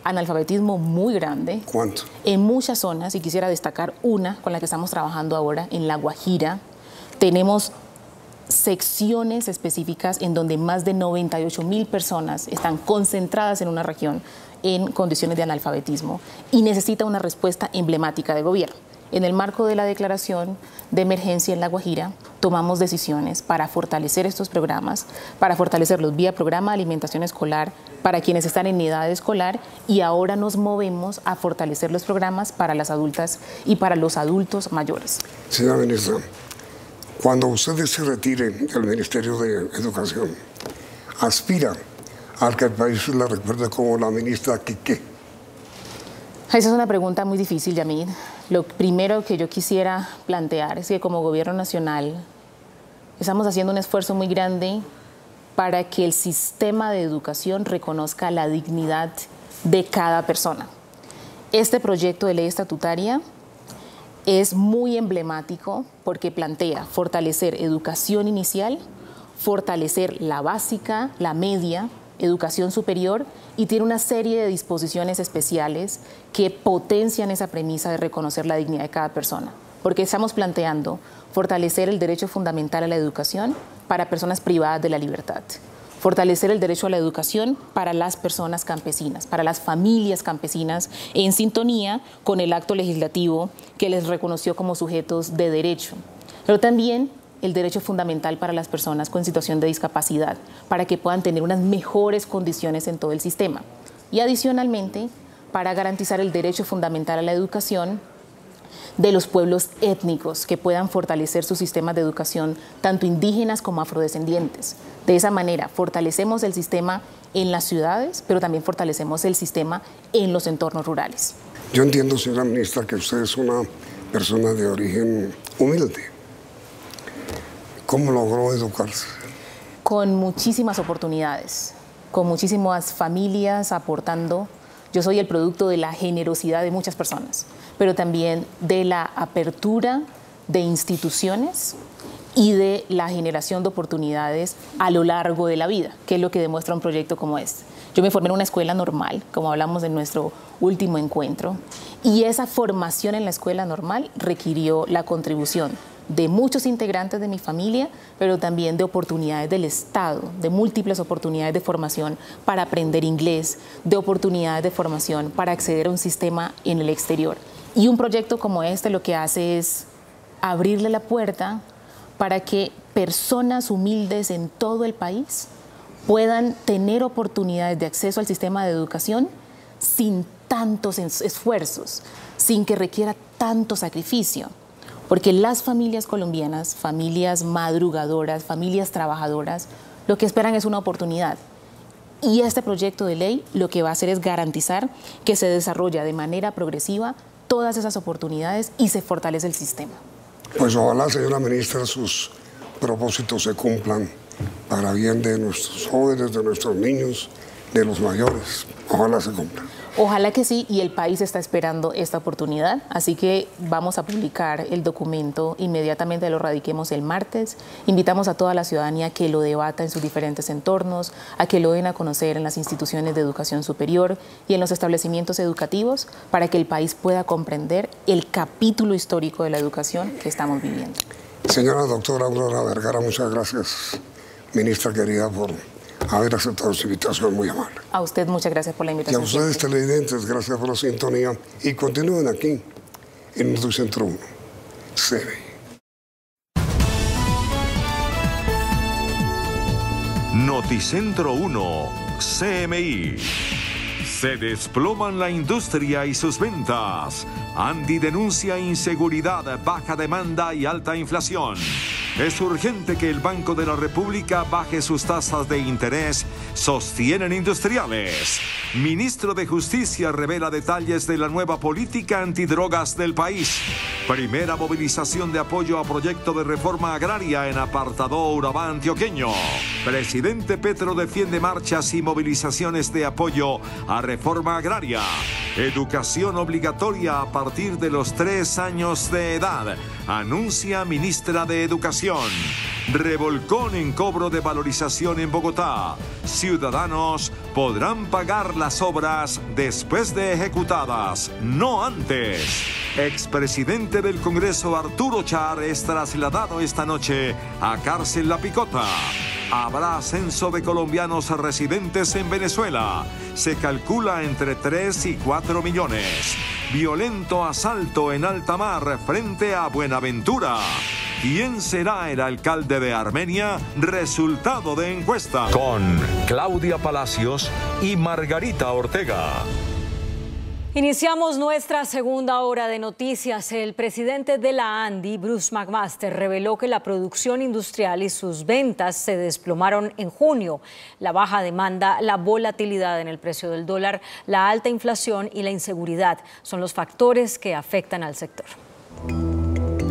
Analfabetismo muy grande. ¿Cuánto? En muchas zonas, y quisiera destacar una con la que estamos trabajando ahora, en La Guajira, tenemos secciones específicas en donde más de 98.000 personas están concentradas en una región en condiciones de analfabetismo y necesita una respuesta emblemática de gobierno. En el marco de la declaración de emergencia en La Guajira, tomamos decisiones para fortalecer estos programas, para fortalecerlos vía programa de alimentación escolar para quienes están en edad escolar, y ahora nos movemos a fortalecer los programas para las adultas y para los adultos mayores. Señora ministra, cuando usted se retire del Ministerio de Educación, ¿aspira a que el país la recuerde como la ministra Quique? Esa es una pregunta muy difícil, Yamid. Lo primero que yo quisiera plantear es que como Gobierno Nacional estamos haciendo un esfuerzo muy grande para que el sistema de educación reconozca la dignidad de cada persona. Este proyecto de ley estatutaria es muy emblemático porque plantea fortalecer educación inicial, fortalecer la básica, la media, educación superior, y tiene una serie de disposiciones especiales que potencian esa premisa de reconocer la dignidad de cada persona. Porque estamos planteando fortalecer el derecho fundamental a la educación para personas privadas de la libertad. Fortalecer el derecho a la educación para las personas campesinas, para las familias campesinas, en sintonía con el acto legislativo que les reconoció como sujetos de derecho. Pero también el derecho fundamental para las personas con situación de discapacidad, para que puedan tener unas mejores condiciones en todo el sistema. Y adicionalmente, para garantizar el derecho fundamental a la educación de los pueblos étnicos, que puedan fortalecer sus sistemas de educación, tanto indígenas como afrodescendientes. De esa manera, fortalecemos el sistema en las ciudades, pero también fortalecemos el sistema en los entornos rurales. Yo entiendo, señora ministra, que usted es una persona de origen humilde. ¿Cómo logró educarse? Con muchísimas oportunidades, con muchísimas familias aportando. Yo soy el producto de la generosidad de muchas personas, pero también de la apertura de instituciones y de la generación de oportunidades a lo largo de la vida, que es lo que demuestra un proyecto como este. Yo me formé en una escuela normal, como hablamos en nuestro último encuentro, y esa formación en la escuela normal requirió la contribución de muchos integrantes de mi familia, pero también de oportunidades del Estado, de múltiples oportunidades de formación para aprender inglés, de oportunidades de formación para acceder a un sistema en el exterior. Y un proyecto como este lo que hace es abrirle la puerta para que personas humildes en todo el país puedan tener oportunidades de acceso al sistema de educación sin tantos esfuerzos, sin que requiera tanto sacrificio. Porque las familias colombianas, familias madrugadoras, familias trabajadoras, lo que esperan es una oportunidad. Y este proyecto de ley lo que va a hacer es garantizar que se desarrolla de manera progresiva todas esas oportunidades y se fortalece el sistema. Pues ojalá, señora ministra, sus propósitos se cumplan para bien de nuestros jóvenes, de nuestros niños, de los mayores. Ojalá se cumplan. Ojalá que sí, y el país está esperando esta oportunidad, así que vamos a publicar el documento inmediatamente, lo radiquemos el martes. Invitamos a toda la ciudadanía a que lo debata en sus diferentes entornos, a que lo den a conocer en las instituciones de educación superior y en los establecimientos educativos para que el país pueda comprender el capítulo histórico de la educación que estamos viviendo. Señora doctora Aurora Vergara, muchas gracias, ministra querida, por haber aceptado su invitación, muy amable. A usted muchas gracias por la invitación. Y a ustedes televidentes, gracias por la sintonía y continúen aquí en Noticentro 1, CMI. Noticentro 1, CMI. Se desploman la industria y sus ventas. Andy denuncia inseguridad, baja demanda y alta inflación. Es urgente que el Banco de la República baje sus tasas de interés, sostienen industriales. Ministro de Justicia revela detalles de la nueva política antidrogas del país. Primera movilización de apoyo a proyecto de reforma agraria en Apartadó, Urabá, antioqueño. Presidente Petro defiende marchas y movilizaciones de apoyo a reforma agraria. Educación obligatoria a partir de los 3 años de edad, anuncia ministra de Educación. Revolcón en cobro de valorización en Bogotá. Ciudadanos podrán pagar las obras después de ejecutadas, no antes. Expresidente del Congreso Arturo Char es trasladado esta noche a cárcel La Picota. Habrá ascenso de colombianos residentes en Venezuela. Se calcula entre 3 y 4 millones. Violento asalto en alta mar frente a Buenaventura. ¿Quién será el alcalde de Armenia? Resultado de encuesta. Con Claudia Palacios y Margarita Ortega. Iniciamos nuestra segunda hora de noticias. El presidente de la ANDI, Bruce McMaster, reveló que la producción industrial y sus ventas se desplomaron en junio. La baja demanda, la volatilidad en el precio del dólar, la alta inflación y la inseguridad son los factores que afectan al sector.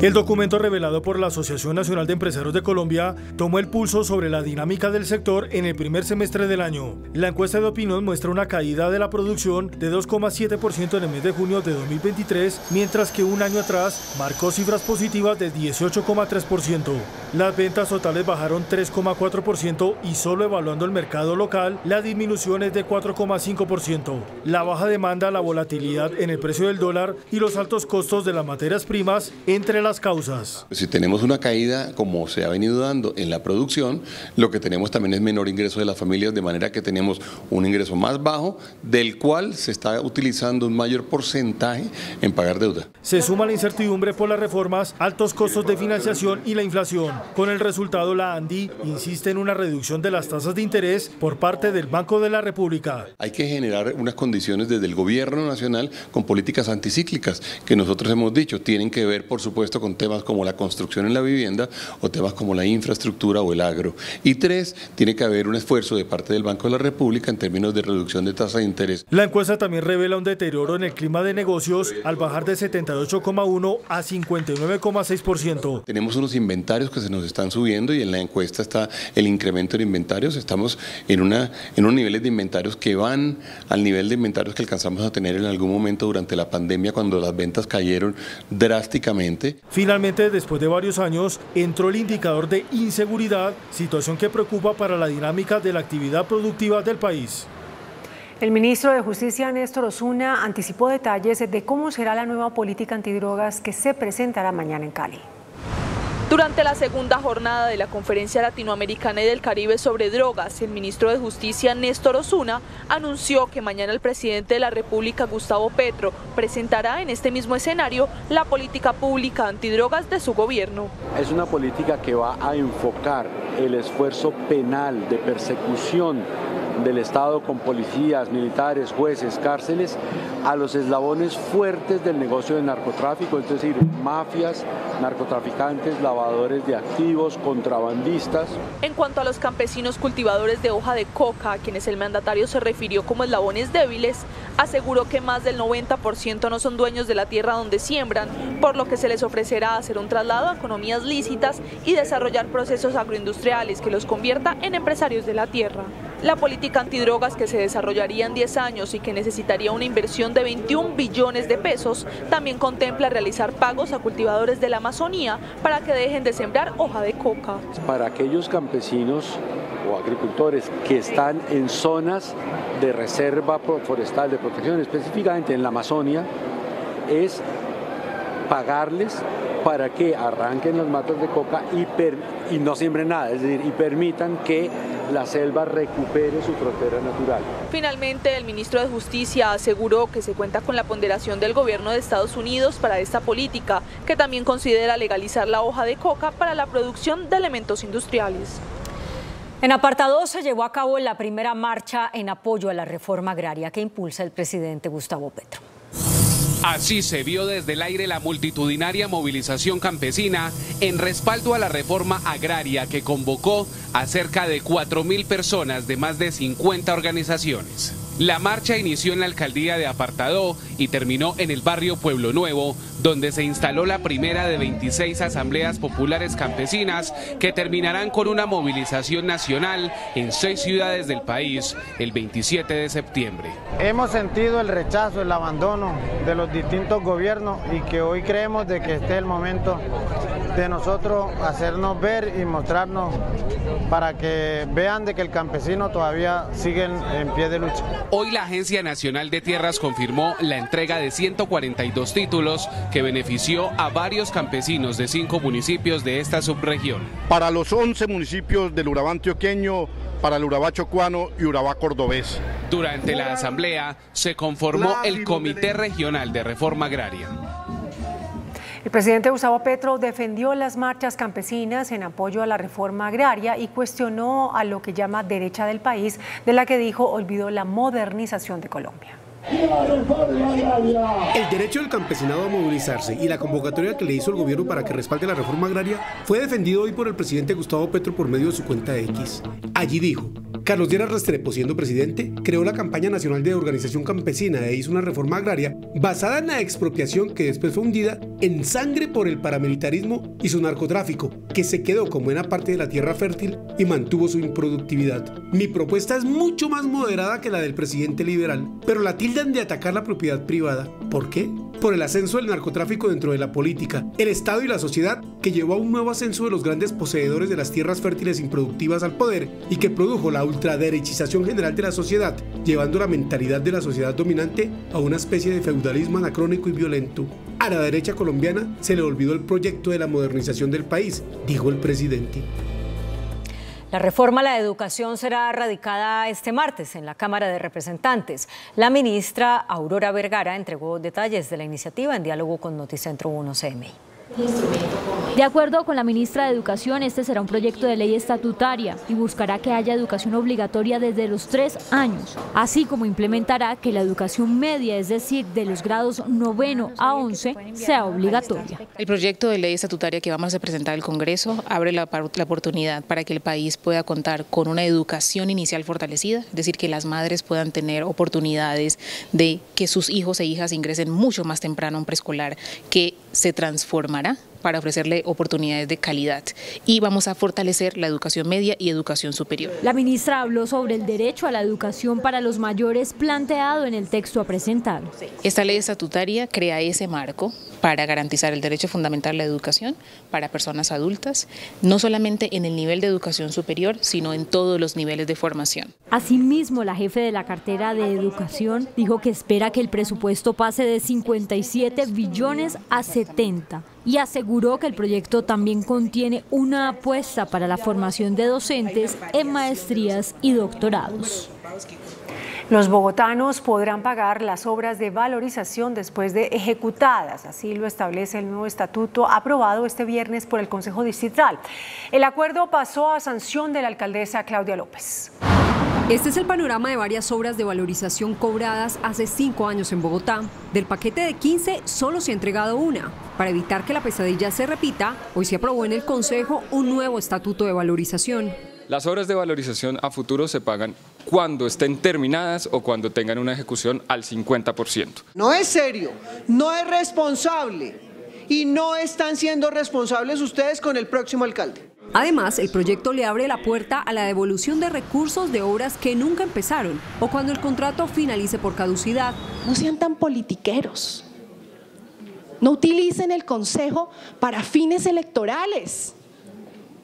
El documento revelado por la Asociación Nacional de Empresarios de Colombia tomó el pulso sobre la dinámica del sector en el primer semestre del año. La encuesta de opinión muestra una caída de la producción de 2,7% en el mes de junio de 2023, mientras que un año atrás marcó cifras positivas de 18,3%. Las ventas totales bajaron 3,4% y solo evaluando el mercado local, la disminución es de 4,5%. La baja demanda, la volatilidad en el precio del dólar y los altos costos de las materias primas entre las causas. Si tenemos una caída como se ha venido dando en la producción, lo que tenemos también es menor ingreso de las familias, de manera que tenemos un ingreso más bajo, del cual se está utilizando un mayor porcentaje en pagar deuda. Se suma la incertidumbre por las reformas, altos costos de financiación y la inflación. Con el resultado, la ANDI insiste en una reducción de las tasas de interés por parte del Banco de la República. Hay que generar unas condiciones desde el gobierno nacional con políticas anticíclicas, que nosotros hemos dicho, tienen que ver, por supuesto, con temas como la construcción en la vivienda o temas como la infraestructura o el agro. Y 3, tiene que haber un esfuerzo de parte del Banco de la República en términos de reducción de tasa de interés. La encuesta también revela un deterioro en el clima de negocios al bajar de 78,1 a 59,6%. Tenemos unos inventarios que se nos están subiendo y en la encuesta está el incremento de inventarios. Estamos en unos niveles de inventarios que van al nivel de inventarios que alcanzamos a tener en algún momento durante la pandemia, cuando las ventas cayeron drásticamente. Finalmente, después de varios años, entró el indicador de inseguridad, situación que preocupa para la dinámica de la actividad productiva del país. El ministro de Justicia, Néstor Osuna, anticipó detalles de cómo será la nueva política antidrogas que se presentará mañana en Cali. Durante la segunda jornada de la Conferencia Latinoamericana y del Caribe sobre drogas, el ministro de Justicia, Néstor Osuna, anunció que mañana el presidente de la República, Gustavo Petro, presentará en este mismo escenario la política pública antidrogas de su gobierno. Es una política que va a enfocar el esfuerzo penal de persecución del Estado con policías, militares, jueces, cárceles, a los eslabones fuertes del negocio del narcotráfico, es decir, mafias, narcotraficantes, lavadores de activos, contrabandistas. En cuanto a los campesinos cultivadores de hoja de coca, a quienes el mandatario se refirió como eslabones débiles, aseguró que más del 90% no son dueños de la tierra donde siembran, por lo que se les ofrecerá hacer un traslado a economías lícitas y desarrollar procesos agroindustriales que los convierta en empresarios de la tierra. La política antidrogas, que se desarrollaría en 10 años y que necesitaría una inversión de 21 billones de pesos, también contempla realizar pagos a cultivadores de la Amazonía para que dejen de sembrar hoja de coca. Para aquellos campesinos o agricultores que están en zonas de reserva forestal de protección, específicamente en la Amazonía, es pagarles para que arranquen las matas de coca y no siembren nada, es decir, y permitan que la selva recupere su frontera natural. Finalmente, el ministro de Justicia aseguró que se cuenta con la ponderación del gobierno de Estados Unidos para esta política, que también considera legalizar la hoja de coca para la producción de elementos industriales. En Apartadó se llevó a cabo la primera marcha en apoyo a la reforma agraria que impulsa el presidente Gustavo Petro. Así se vio desde el aire la multitudinaria movilización campesina en respaldo a la reforma agraria que convocó a cerca de 4.000 personas de más de 50 organizaciones. La marcha inició en la alcaldía de Apartadó y terminó en el barrio Pueblo Nuevo, donde se instaló la primera de 26 asambleas populares campesinas que terminarán con una movilización nacional en 6 ciudades del país el 27 de septiembre. Hemos sentido el rechazo, el abandono de los distintos gobiernos y que hoy creemos de que este es el momento de nosotros hacernos ver y mostrarnos para que vean de que el campesino todavía sigue en pie de lucha. Hoy la Agencia Nacional de Tierras confirmó la entrega de 142 títulos que benefició a varios campesinos de 5 municipios de esta subregión. Para los 11 municipios del Urabá antioqueño, para el Urabá chocuano y Urabá cordobés. Durante la asamblea se conformó el Comité Regional de Reforma Agraria. El presidente Gustavo Petro defendió las marchas campesinas en apoyo a la reforma agraria y cuestionó a lo que llama derecha del país, de la que dijo olvidó la modernización de Colombia. El derecho del campesinado a movilizarse y la convocatoria que le hizo el gobierno para que respalde la reforma agraria fue defendido hoy por el presidente Gustavo Petro por medio de su cuenta X. Allí dijo: Carlos Lleras Restrepo, siendo presidente, creó la campaña nacional de organización campesina e hizo una reforma agraria basada en la expropiación que después fue hundida en sangre por el paramilitarismo y su narcotráfico, que se quedó con buena parte de la tierra fértil y mantuvo su improductividad. Mi propuesta es mucho más moderada que la del presidente liberal, pero la tildan de atacar la propiedad privada. ¿Por qué? Por el ascenso del narcotráfico dentro de la política, el Estado y la sociedad, que llevó a un nuevo ascenso de los grandes poseedores de las tierras fértiles improductivas al poder y que produjo la ultraderechización general de la sociedad, llevando la mentalidad de la sociedad dominante a una especie de feudalismo anacrónico y violento. A la derecha colombiana se le olvidó el proyecto de la modernización del país, dijo el presidente. La reforma a la educación será radicada este martes en la Cámara de Representantes. La ministra Aurora Vergara entregó detalles de la iniciativa en diálogo con Noticentro 1 CMI. De acuerdo con la ministra de Educación, este será un proyecto de ley estatutaria y buscará que haya educación obligatoria desde los 3 años, así como implementará que la educación media, es decir, de los grados 9 a 11, sea obligatoria. El proyecto de ley estatutaria que vamos a presentar al Congreso abre la oportunidad para que el país pueda contar con una educación inicial fortalecida, es decir, que las madres puedan tener oportunidades de que sus hijos e hijas ingresen mucho más temprano a un preescolar, que se transformará para ofrecerle oportunidades de calidad, y vamos a fortalecer la educación media y educación superior. La ministra habló sobre el derecho a la educación para los mayores planteado en el texto a presentar. Esta ley estatutaria crea ese marco para garantizar el derecho fundamental a la educación para personas adultas, no solamente en el nivel de educación superior, sino en todos los niveles de formación. Asimismo, la jefe de la cartera de Educación dijo que espera que el presupuesto pase de 57 billones a 70 y aseguró que el proyecto también contiene una apuesta para la formación de docentes en maestrías y doctorados. Los bogotanos podrán pagar las obras de valorización después de ejecutadas, así lo establece el nuevo estatuto aprobado este viernes por el Consejo Distrital. El acuerdo pasó a sanción de la alcaldesa Claudia López. Este es el panorama de varias obras de valorización cobradas hace 5 años en Bogotá. Del paquete de 15, solo se ha entregado una. Para evitar que la pesadilla se repita, hoy se aprobó en el Consejo un nuevo estatuto de valorización. Las obras de valorización a futuro se pagan cuando estén terminadas o cuando tengan una ejecución al 50%. No es serio, no es responsable y no están siendo responsables ustedes con el próximo alcalde. Además, el proyecto le abre la puerta a la devolución de recursos de obras que nunca empezaron o cuando el contrato finalice por caducidad. No sean tan politiqueros. No utilicen el Consejo para fines electorales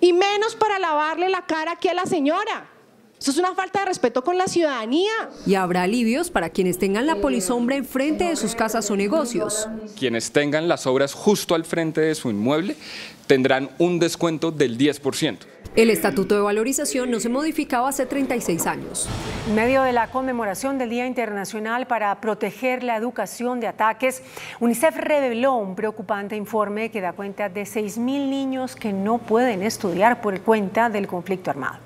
y menos para lavarle la cara aquí a la señora. Eso es una falta de respeto con la ciudadanía. Y habrá alivios para quienes tengan la polisombra enfrente de sus casas o negocios. Quienes tengan las obras justo al frente de su inmueble tendrán un descuento del 10%. El Estatuto de Valorización no se modificaba hace 36 años. En medio de la conmemoración del Día Internacional para proteger la educación de ataques, UNICEF reveló un preocupante informe que da cuenta de 6.000 niños que no pueden estudiar por cuenta del conflicto armado.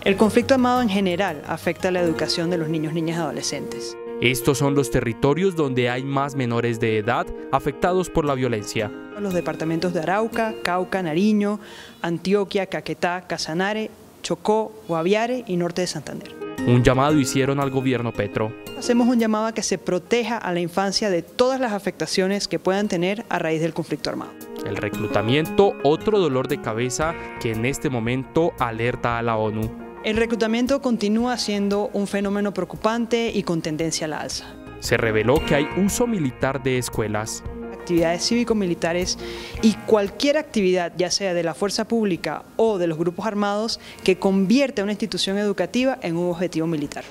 El conflicto armado en general afecta a la educación de los niños, niñas y adolescentes. Estos son los territorios donde hay más menores de edad afectados por la violencia. Los departamentos de Arauca, Cauca, Nariño, Antioquia, Caquetá, Casanare, Chocó, Guaviare y norte de Santander. Un llamado hicieron al gobierno Petro. Hacemos un llamado a que se proteja a la infancia de todas las afectaciones que puedan tener a raíz del conflicto armado. El reclutamiento, otro dolor de cabeza que en este momento alerta a la ONU. El reclutamiento continúa siendo un fenómeno preocupante y con tendencia a la alza. Se reveló que hay uso militar de escuelas. Actividades cívico-militares y cualquier actividad, ya sea de la fuerza pública o de los grupos armados, que convierte a una institución educativa en un objetivo militar.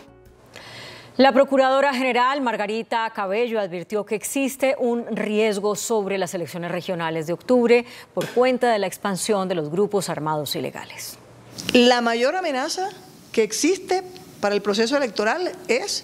La Procuradora General Margarita Cabello advirtió que existe un riesgo sobre las elecciones regionales de octubre por cuenta de la expansión de los grupos armados ilegales. La mayor amenaza que existe para el proceso electoral es,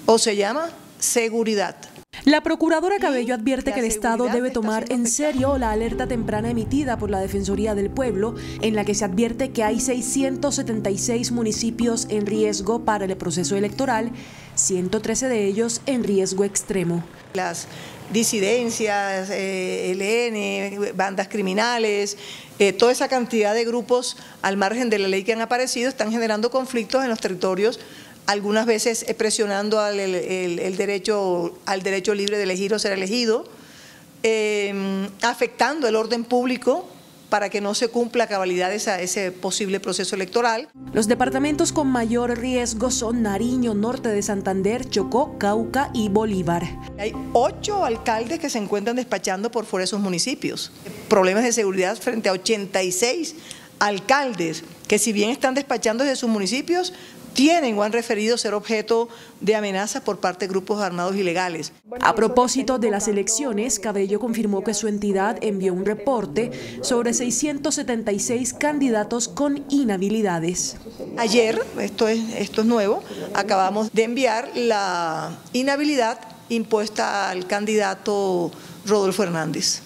o se llama, seguridad. La Procuradora Cabello advierte que el Estado debe tomar en serio la alerta temprana emitida por la Defensoría del Pueblo, en la que se advierte que hay 676 municipios en riesgo para el proceso electoral, 113 de ellos en riesgo extremo. Las disidencias, ELN, bandas criminales, toda esa cantidad de grupos al margen de la ley que han aparecido están generando conflictos en los territorios, algunas veces presionando al derecho libre de elegir o ser elegido, afectando el orden público para que no se cumpla a cabalidad ese posible proceso electoral. Los departamentos con mayor riesgo son Nariño, norte de Santander, Chocó, Cauca y Bolívar. Hay 8 alcaldes que se encuentran despachando por fuera de esos municipios. Problemas de seguridad frente a 86 alcaldes que, si bien están despachando desde sus municipios, tienen o han referido ser objeto de amenazas por parte de grupos armados ilegales. A propósito de las elecciones, Cabello confirmó que su entidad envió un reporte sobre 676 candidatos con inhabilidades. Ayer, esto es nuevo, acabamos de enviar la inhabilidad impuesta al candidato Rodolfo Hernández.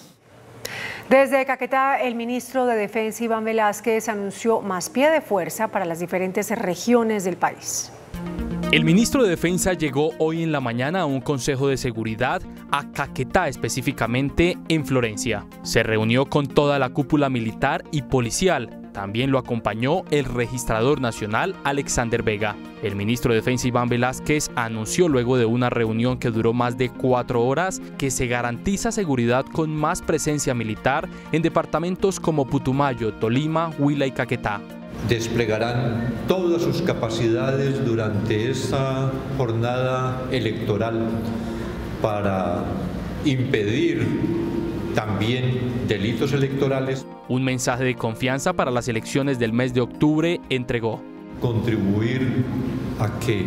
Desde Caquetá, el ministro de Defensa, Iván Velázquez, anunció más pie de fuerza para las diferentes regiones del país. El ministro de Defensa llegó hoy en la mañana a un consejo de seguridad a Caquetá, específicamente en Florencia. Se reunió con toda la cúpula militar y policial. También lo acompañó el registrador nacional Alexander Vega. El ministro de Defensa Iván Velázquez anunció luego de una reunión que duró más de 4 horas que se garantiza seguridad con más presencia militar en departamentos como Putumayo, Tolima, Huila y Caquetá. Desplegarán todas sus capacidades durante esta jornada electoral para impedir también delitos electorales. Un mensaje de confianza para las elecciones del mes de octubre entregó. Contribuir a que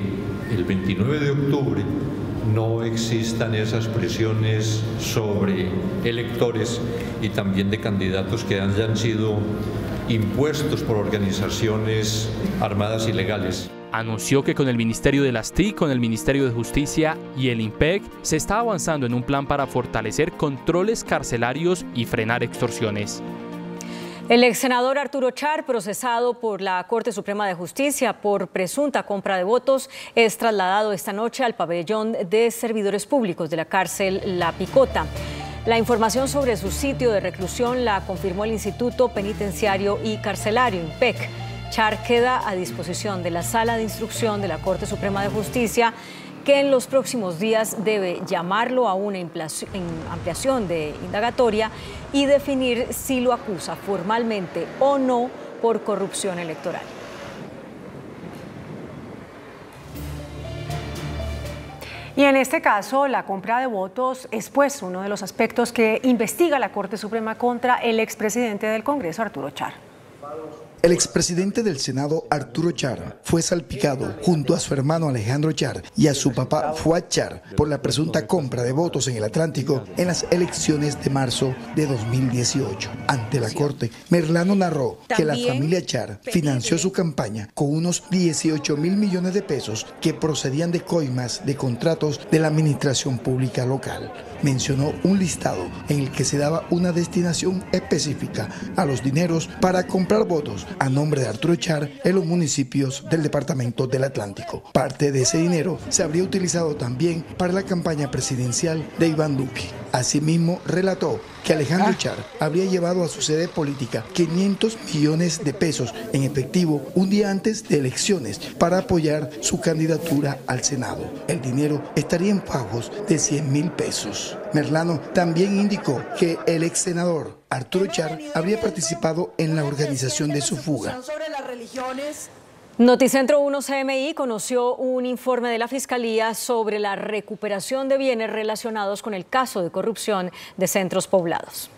el 29 de octubre no existan esas presiones sobre electores y también de candidatos que hayan sido impuestos por organizaciones armadas ilegales. Anunció que con el Ministerio de las TIC, con el Ministerio de Justicia y el IMPEC se está avanzando en un plan para fortalecer controles carcelarios y frenar extorsiones. El ex senador Arturo Char, procesado por la Corte Suprema de Justicia por presunta compra de votos, es trasladado esta noche al pabellón de servidores públicos de la cárcel La Picota. La información sobre su sitio de reclusión la confirmó el Instituto Penitenciario y Carcelario, IMPEC. Char queda a disposición de la Sala de Instrucción de la Corte Suprema de Justicia, que en los próximos días debe llamarlo a una ampliación de indagatoria y definir si lo acusa formalmente o no por corrupción electoral. Y en este caso, la compra de votos es pues uno de los aspectos que investiga la Corte Suprema contra el expresidente del Congreso, Arturo Char. El expresidente del Senado, Arturo Char, fue salpicado junto a su hermano Alejandro Char y a su papá Fuad Char por la presunta compra de votos en el Atlántico en las elecciones de marzo de 2018. Ante la Corte, Merlano narró que la familia Char financió su campaña con unos 18.000 millones de pesos que procedían de coimas de contratos de la administración pública local. Mencionó un listado en el que se daba una destinación específica a los dineros para comprar votos a nombre de Arturo Char en los municipios del departamento del Atlántico. Parte de ese dinero se habría utilizado también para la campaña presidencial de Iván Duque. Asimismo, relató que Alejandro Char habría llevado a su sede política 500 millones de pesos en efectivo un día antes de elecciones para apoyar su candidatura al Senado. El dinero estaría en pagos de 100.000 pesos. Merlano también indicó que el ex senador Arturo Char habría participado en la organización de su fuga. Noticentro 1 CMI conoció un informe de la Fiscalía sobre la recuperación de bienes relacionados con el caso de corrupción de centros poblados.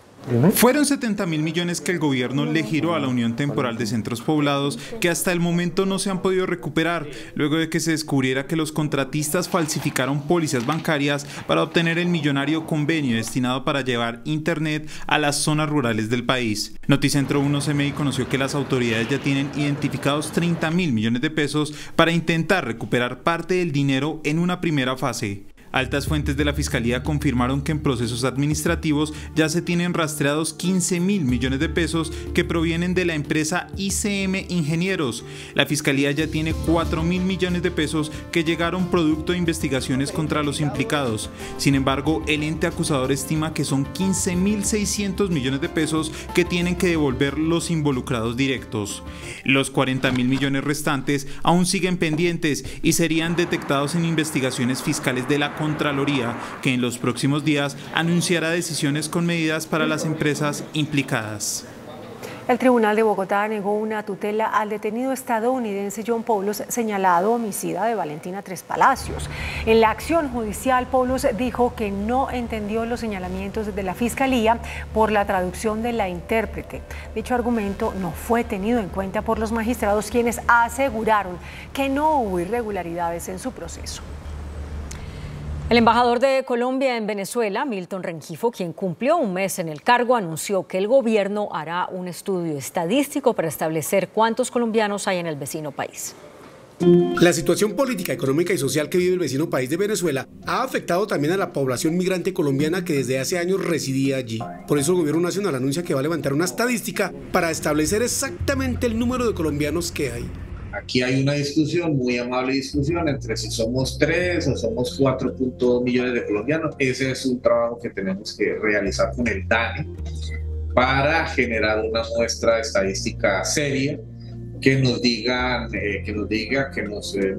Fueron 70.000 millones que el gobierno le giró a la Unión Temporal de Centros Poblados que hasta el momento no se han podido recuperar, luego de que se descubriera que los contratistas falsificaron pólizas bancarias para obtener el millonario convenio destinado para llevar internet a las zonas rurales del país. Noticentro 1 CMI conoció que las autoridades ya tienen identificados 30.000 millones de pesos para intentar recuperar parte del dinero en una primera fase. Altas fuentes de la Fiscalía confirmaron que en procesos administrativos ya se tienen rastreados 15.000 millones de pesos que provienen de la empresa ICM Ingenieros. La Fiscalía ya tiene 4.000 millones de pesos que llegaron producto de investigaciones contra los implicados. Sin embargo, el ente acusador estima que son 15.600 millones de pesos que tienen que devolver los involucrados directos. Los 40.000 millones restantes aún siguen pendientes y serían detectados en investigaciones fiscales de la Contraloría, que en los próximos días anunciará decisiones con medidas para las empresas implicadas. El Tribunal de Bogotá negó una tutela al detenido estadounidense John Poulos, señalado homicida de Valentina Tres Palacios. En la acción judicial, Poulos dijo que no entendió los señalamientos de la Fiscalía por la traducción de la intérprete. Dicho argumento no fue tenido en cuenta por los magistrados, quienes aseguraron que no hubo irregularidades en su proceso. El embajador de Colombia en Venezuela, Milton Rengifo, quien cumplió un mes en el cargo, anunció que el gobierno hará un estudio estadístico para establecer cuántos colombianos hay en el vecino país. La situación política, económica y social que vive el vecino país de Venezuela ha afectado también a la población migrante colombiana que desde hace años residía allí. Por eso el gobierno nacional anuncia que va a levantar una estadística para establecer exactamente el número de colombianos que hay. Aquí hay una discusión, muy amable discusión, entre si somos 3 o somos 4.2 millones de colombianos. Ese es un trabajo que tenemos que realizar con el DANE para generar una muestra estadística seria que nos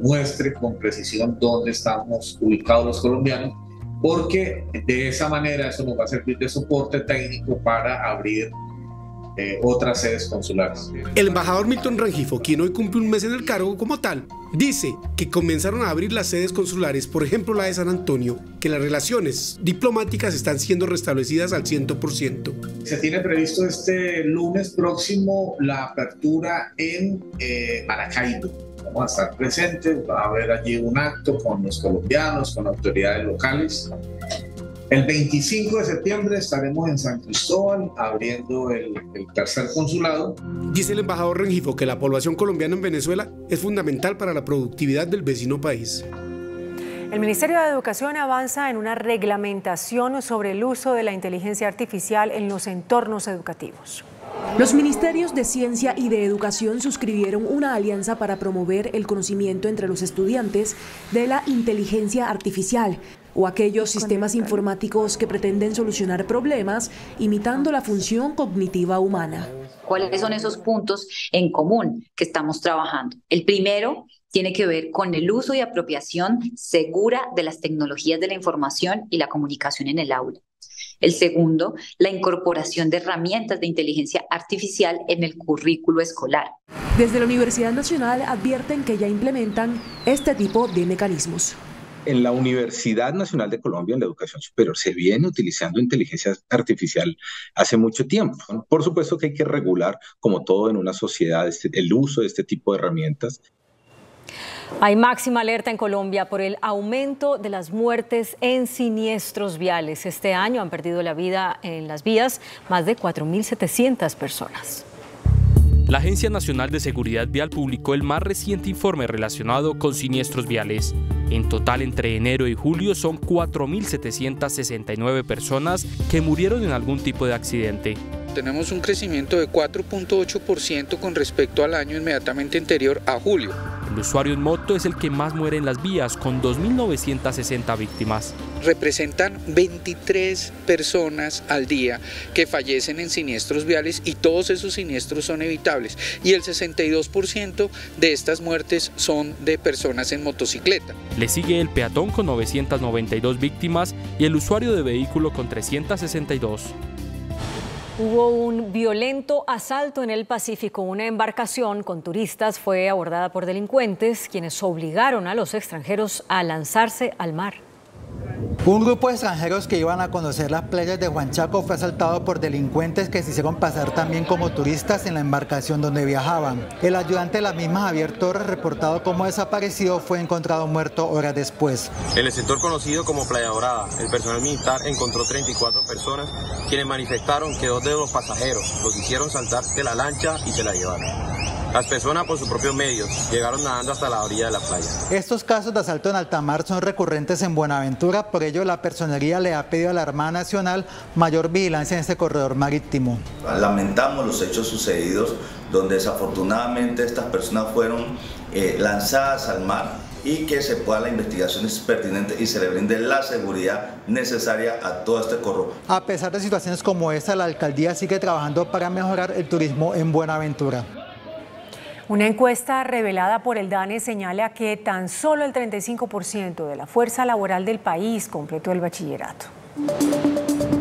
muestre con precisión dónde estamos ubicados los colombianos, porque de esa manera eso nos va a servir de soporte técnico para abrir otras sedes consulares. El embajador Milton Rengifo, quien hoy cumple un mes en el cargo como tal, dice que comenzaron a abrir las sedes consulares, por ejemplo la de San Antonio, que las relaciones diplomáticas están siendo restablecidas al 100%. Se tiene previsto este lunes próximo la apertura en Maracaibo. Vamos a estar presentes, va a haber allí un acto con los colombianos, con autoridades locales. El 25 de septiembre estaremos en San Cristóbal abriendo el tercer consulado. Dice el embajador Rengifo que la población colombiana en Venezuela es fundamental para la productividad del vecino país. El Ministerio de Educación avanza en una reglamentación sobre el uso de la inteligencia artificial en los entornos educativos. Los ministerios de Ciencia y de Educación suscribieron una alianza para promover el conocimiento entre los estudiantes de la inteligencia artificial o aquellos sistemas informáticos que pretenden solucionar problemas imitando la función cognitiva humana. ¿Cuáles son esos puntos en común que estamos trabajando? El primero tiene que ver con el uso y apropiación segura de las tecnologías de la información y la comunicación en el aula. El segundo, la incorporación de herramientas de inteligencia artificial en el currículo escolar. Desde la Universidad Nacional advierten que ya implementan este tipo de mecanismos. En la Universidad Nacional de Colombia, en la educación superior, se viene utilizando inteligencia artificial hace mucho tiempo. Por supuesto que hay que regular, como todo en una sociedad, el uso de este tipo de herramientas. Hay máxima alerta en Colombia por el aumento de las muertes en siniestros viales. Este año han perdido la vida en las vías más de 4.700 personas. La Agencia Nacional de Seguridad Vial publicó el más reciente informe relacionado con siniestros viales. En total, entre enero y julio, son 4.769 personas que murieron en algún tipo de accidente. tenemos un crecimiento de 4.8% con respecto al año inmediatamente anterior a julio. El usuario en moto es el que más muere en las vías, con 2.960 víctimas. Representan 23 personas al día que fallecen en siniestros viales y todos esos siniestros son evitables. Y el 62% de estas muertes son de personas en motocicleta. Le sigue el peatón con 992 víctimas y el usuario de vehículo con 362. Hubo un violento asalto en el Pacífico. Una embarcación con turistas fue abordada por delincuentes, quienes obligaron a los extranjeros a lanzarse al mar. Un grupo de extranjeros que iban a conocer las playas de Huanchaco fue asaltado por delincuentes que se hicieron pasar también como turistas en la embarcación donde viajaban. El ayudante de la misma, Javier Torres, reportado como desaparecido, fue encontrado muerto horas después. En el sector conocido como Playa Dorada, el personal militar encontró 34 personas quienes manifestaron que 2 de los pasajeros los hicieron saltar de la lancha y se la llevaron. Las personas por sus propios medios llegaron nadando hasta la orilla de la playa. Estos casos de asalto en alta mar son recurrentes en Buenaventura, por ello la Personería le ha pedido a la Armada Nacional mayor vigilancia en este corredor marítimo. Lamentamos los hechos sucedidos donde desafortunadamente estas personas fueron lanzadas al mar y que se pueda la investigación pertinente y se le brinde la seguridad necesaria a todo este corredor. A pesar de situaciones como esta, la alcaldía sigue trabajando para mejorar el turismo en Buenaventura. Una encuesta revelada por el DANE señala que tan solo el 35% de la fuerza laboral del país completó el bachillerato.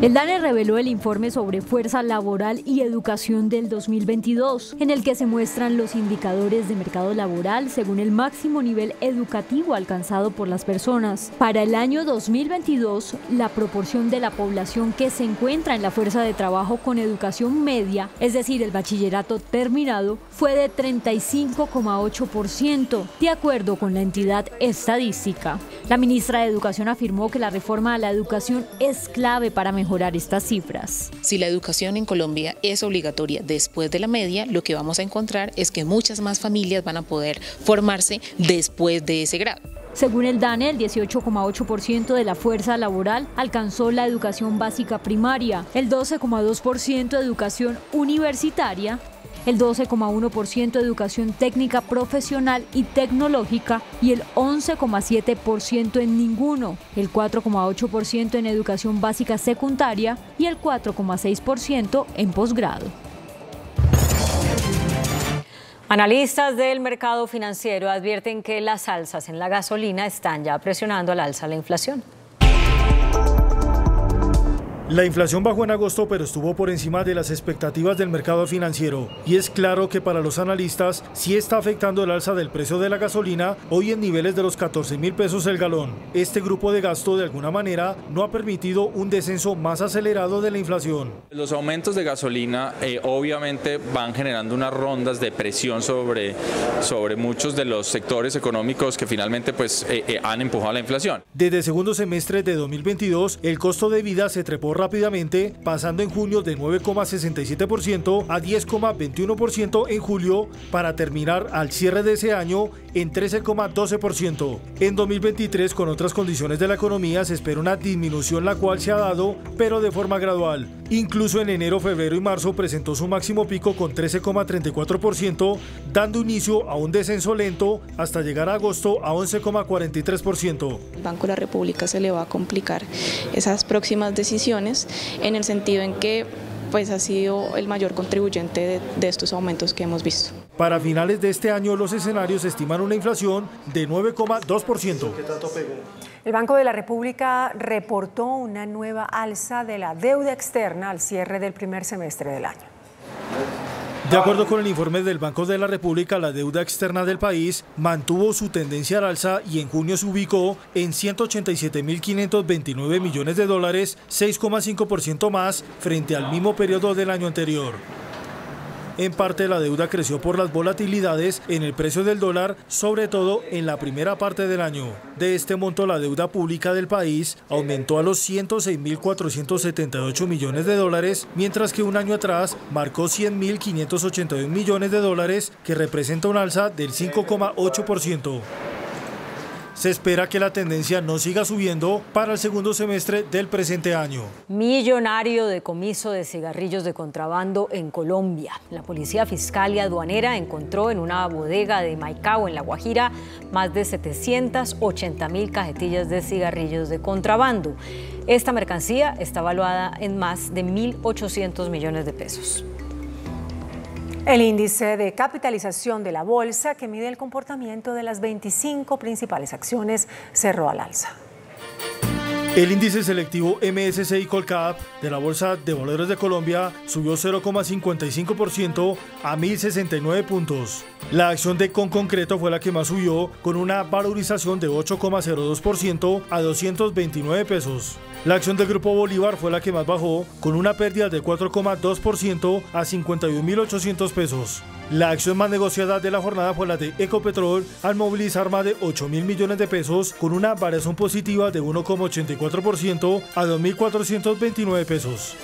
El DANE reveló el informe sobre fuerza laboral y educación del 2022, en el que se muestran los indicadores de mercado laboral según el máximo nivel educativo alcanzado por las personas. Para el año 2022, la proporción de la población que se encuentra en la fuerza de trabajo con educación media, es decir, el bachillerato terminado, fue de 35,8%, de acuerdo con la entidad estadística. La ministra de Educación afirmó que la reforma a la educación es clave para mejorar estas cifras. Si la educación en Colombia es obligatoria después de la media, lo que vamos a encontrar es que muchas más familias van a poder formarse después de ese grado. Según el DANE, el 18,8% de la fuerza laboral alcanzó la educación básica primaria, el 12,2% educación universitaria, el 12,1% educación técnica profesional y tecnológica y el 11,7% en ninguno, el 4,8% en educación básica secundaria y el 4,6% en posgrado. Analistas del mercado financiero advierten que las alzas en la gasolina están ya presionando al alza la inflación. La inflación bajó en agosto, pero estuvo por encima de las expectativas del mercado financiero. Y es claro que para los analistas sí está afectando el alza del precio de la gasolina, hoy en niveles de los 14.000 pesos el galón. Este grupo de gasto, de alguna manera, no ha permitido un descenso más acelerado de la inflación. Los aumentos de gasolina obviamente van generando unas rondas de presión sobre muchos de los sectores económicos que finalmente han empujado la inflación. Desde el segundo semestre de 2022, el costo de vida se trepó rápidamente, pasando en junio de 9,67% a 10,21% en julio, para terminar al cierre de ese año en 13,12%. En 2023, con otras condiciones de la economía, se espera una disminución, la cual se ha dado, pero de forma gradual. Incluso en enero, febrero y marzo presentó su máximo pico con 13,34%, dando inicio a un descenso lento hasta llegar a agosto a 11,43%. El Banco de la República se le va a complicar esas próximas decisiones, en el sentido en que ha sido el mayor contribuyente de estos aumentos que hemos visto. Para finales de este año, los escenarios estiman una inflación de 9,2%. El Banco de la República reportó una nueva alza de la deuda externa al cierre del primer semestre del año. De acuerdo con el informe del Banco de la República, la deuda externa del país mantuvo su tendencia al alza y en junio se ubicó en $187.529 millones, 6,5% más frente al mismo periodo del año anterior. En parte, la deuda creció por las volatilidades en el precio del dólar, sobre todo en la primera parte del año. De este monto, la deuda pública del país aumentó a los $106.478 millones, mientras que un año atrás marcó $100.581 millones, que representa un alza del 5,8%. Se espera que la tendencia no siga subiendo para el segundo semestre del presente año. Millonario decomiso de cigarrillos de contrabando en Colombia. La Policía Fiscal y Aduanera encontró en una bodega de Maicao, en La Guajira, más de 780.000 cajetillas de cigarrillos de contrabando. Esta mercancía está valuada en más de 1.800 millones de pesos. El índice de capitalización de la bolsa, que mide el comportamiento de las 25 principales acciones, cerró al alza. El índice selectivo MSCI Colcap de la Bolsa de Valores de Colombia subió 0,55% a 1.069 puntos. La acción de Concreto fue la que más subió, con una valorización de 8,02% a 229 pesos. La acción del Grupo Bolívar fue la que más bajó, con una pérdida de 4,2% a 51.800 pesos. La acción más negociada de la jornada fue la de Ecopetrol, al movilizar más de 8.000 millones de pesos, con una variación positiva de 1,84% a 2.429 pesos.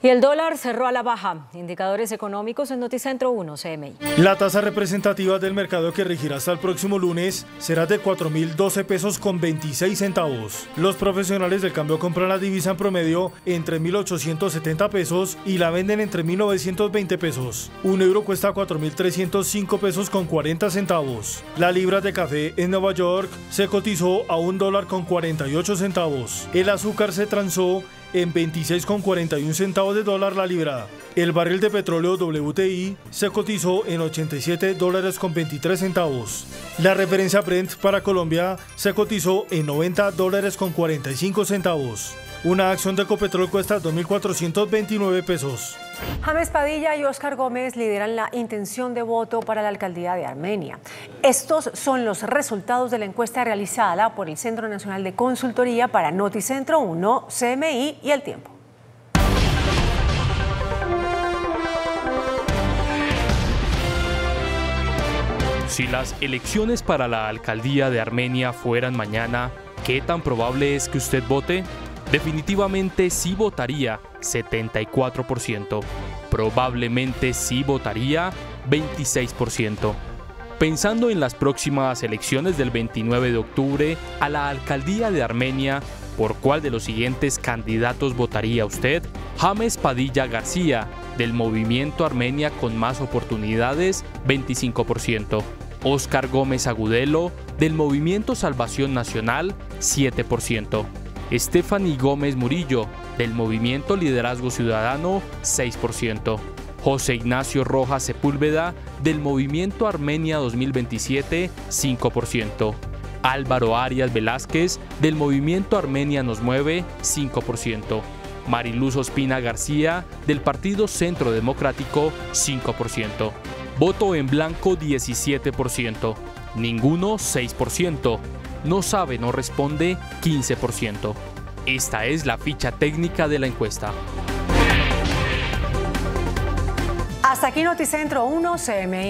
Y el dólar cerró a la baja. Indicadores económicos en Noticentro 1 CMI. La tasa representativa del mercado, que regirá hasta el próximo lunes, será de 4.012 pesos con 26 centavos. Los profesionales del cambio compran la divisa en promedio entre 1.870 pesos y la venden entre 1.920 pesos. Un euro cuesta 4.305 pesos con 40 centavos. La libra de café en Nueva York se cotizó a $1 con 48 centavos. El azúcar se transó en 26,41 centavos de dólar la libra. El barril de petróleo WTI se cotizó en $87 con 23 centavos. La referencia Brent para Colombia se cotizó en $90 con 45 centavos. Una acción de Ecopetrol cuesta 2.429 pesos. James Padilla y Óscar Gómez lideran la intención de voto para la alcaldía de Armenia. Estos son los resultados de la encuesta realizada por el Centro Nacional de Consultoría para Noticentro 1, CMI y El Tiempo. Si las elecciones para la alcaldía de Armenia fueran mañana, ¿qué tan probable es que usted vote? Definitivamente sí votaría, 74%. Probablemente sí votaría, 26%. Pensando en las próximas elecciones del 29 de octubre a la alcaldía de Armenia, ¿por cuál de los siguientes candidatos votaría usted? James Padilla García, del Movimiento Armenia con Más Oportunidades, 25%. Óscar Gómez Agudelo, del Movimiento Salvación Nacional, 7%. Stephanie Gómez Murillo, del Movimiento Liderazgo Ciudadano, 6%. José Ignacio Rojas Sepúlveda, del Movimiento Armenia 2027, 5%. Álvaro Arias Velázquez, del Movimiento Armenia Nos Mueve, 5%. Mariluz Ospina García, del Partido Centro Democrático, 5%. Voto en blanco, 17%. Ninguno, 6%. No sabe, no responde, 15%. Esta es la ficha técnica de la encuesta. Hasta aquí Noticentro 1 CMI.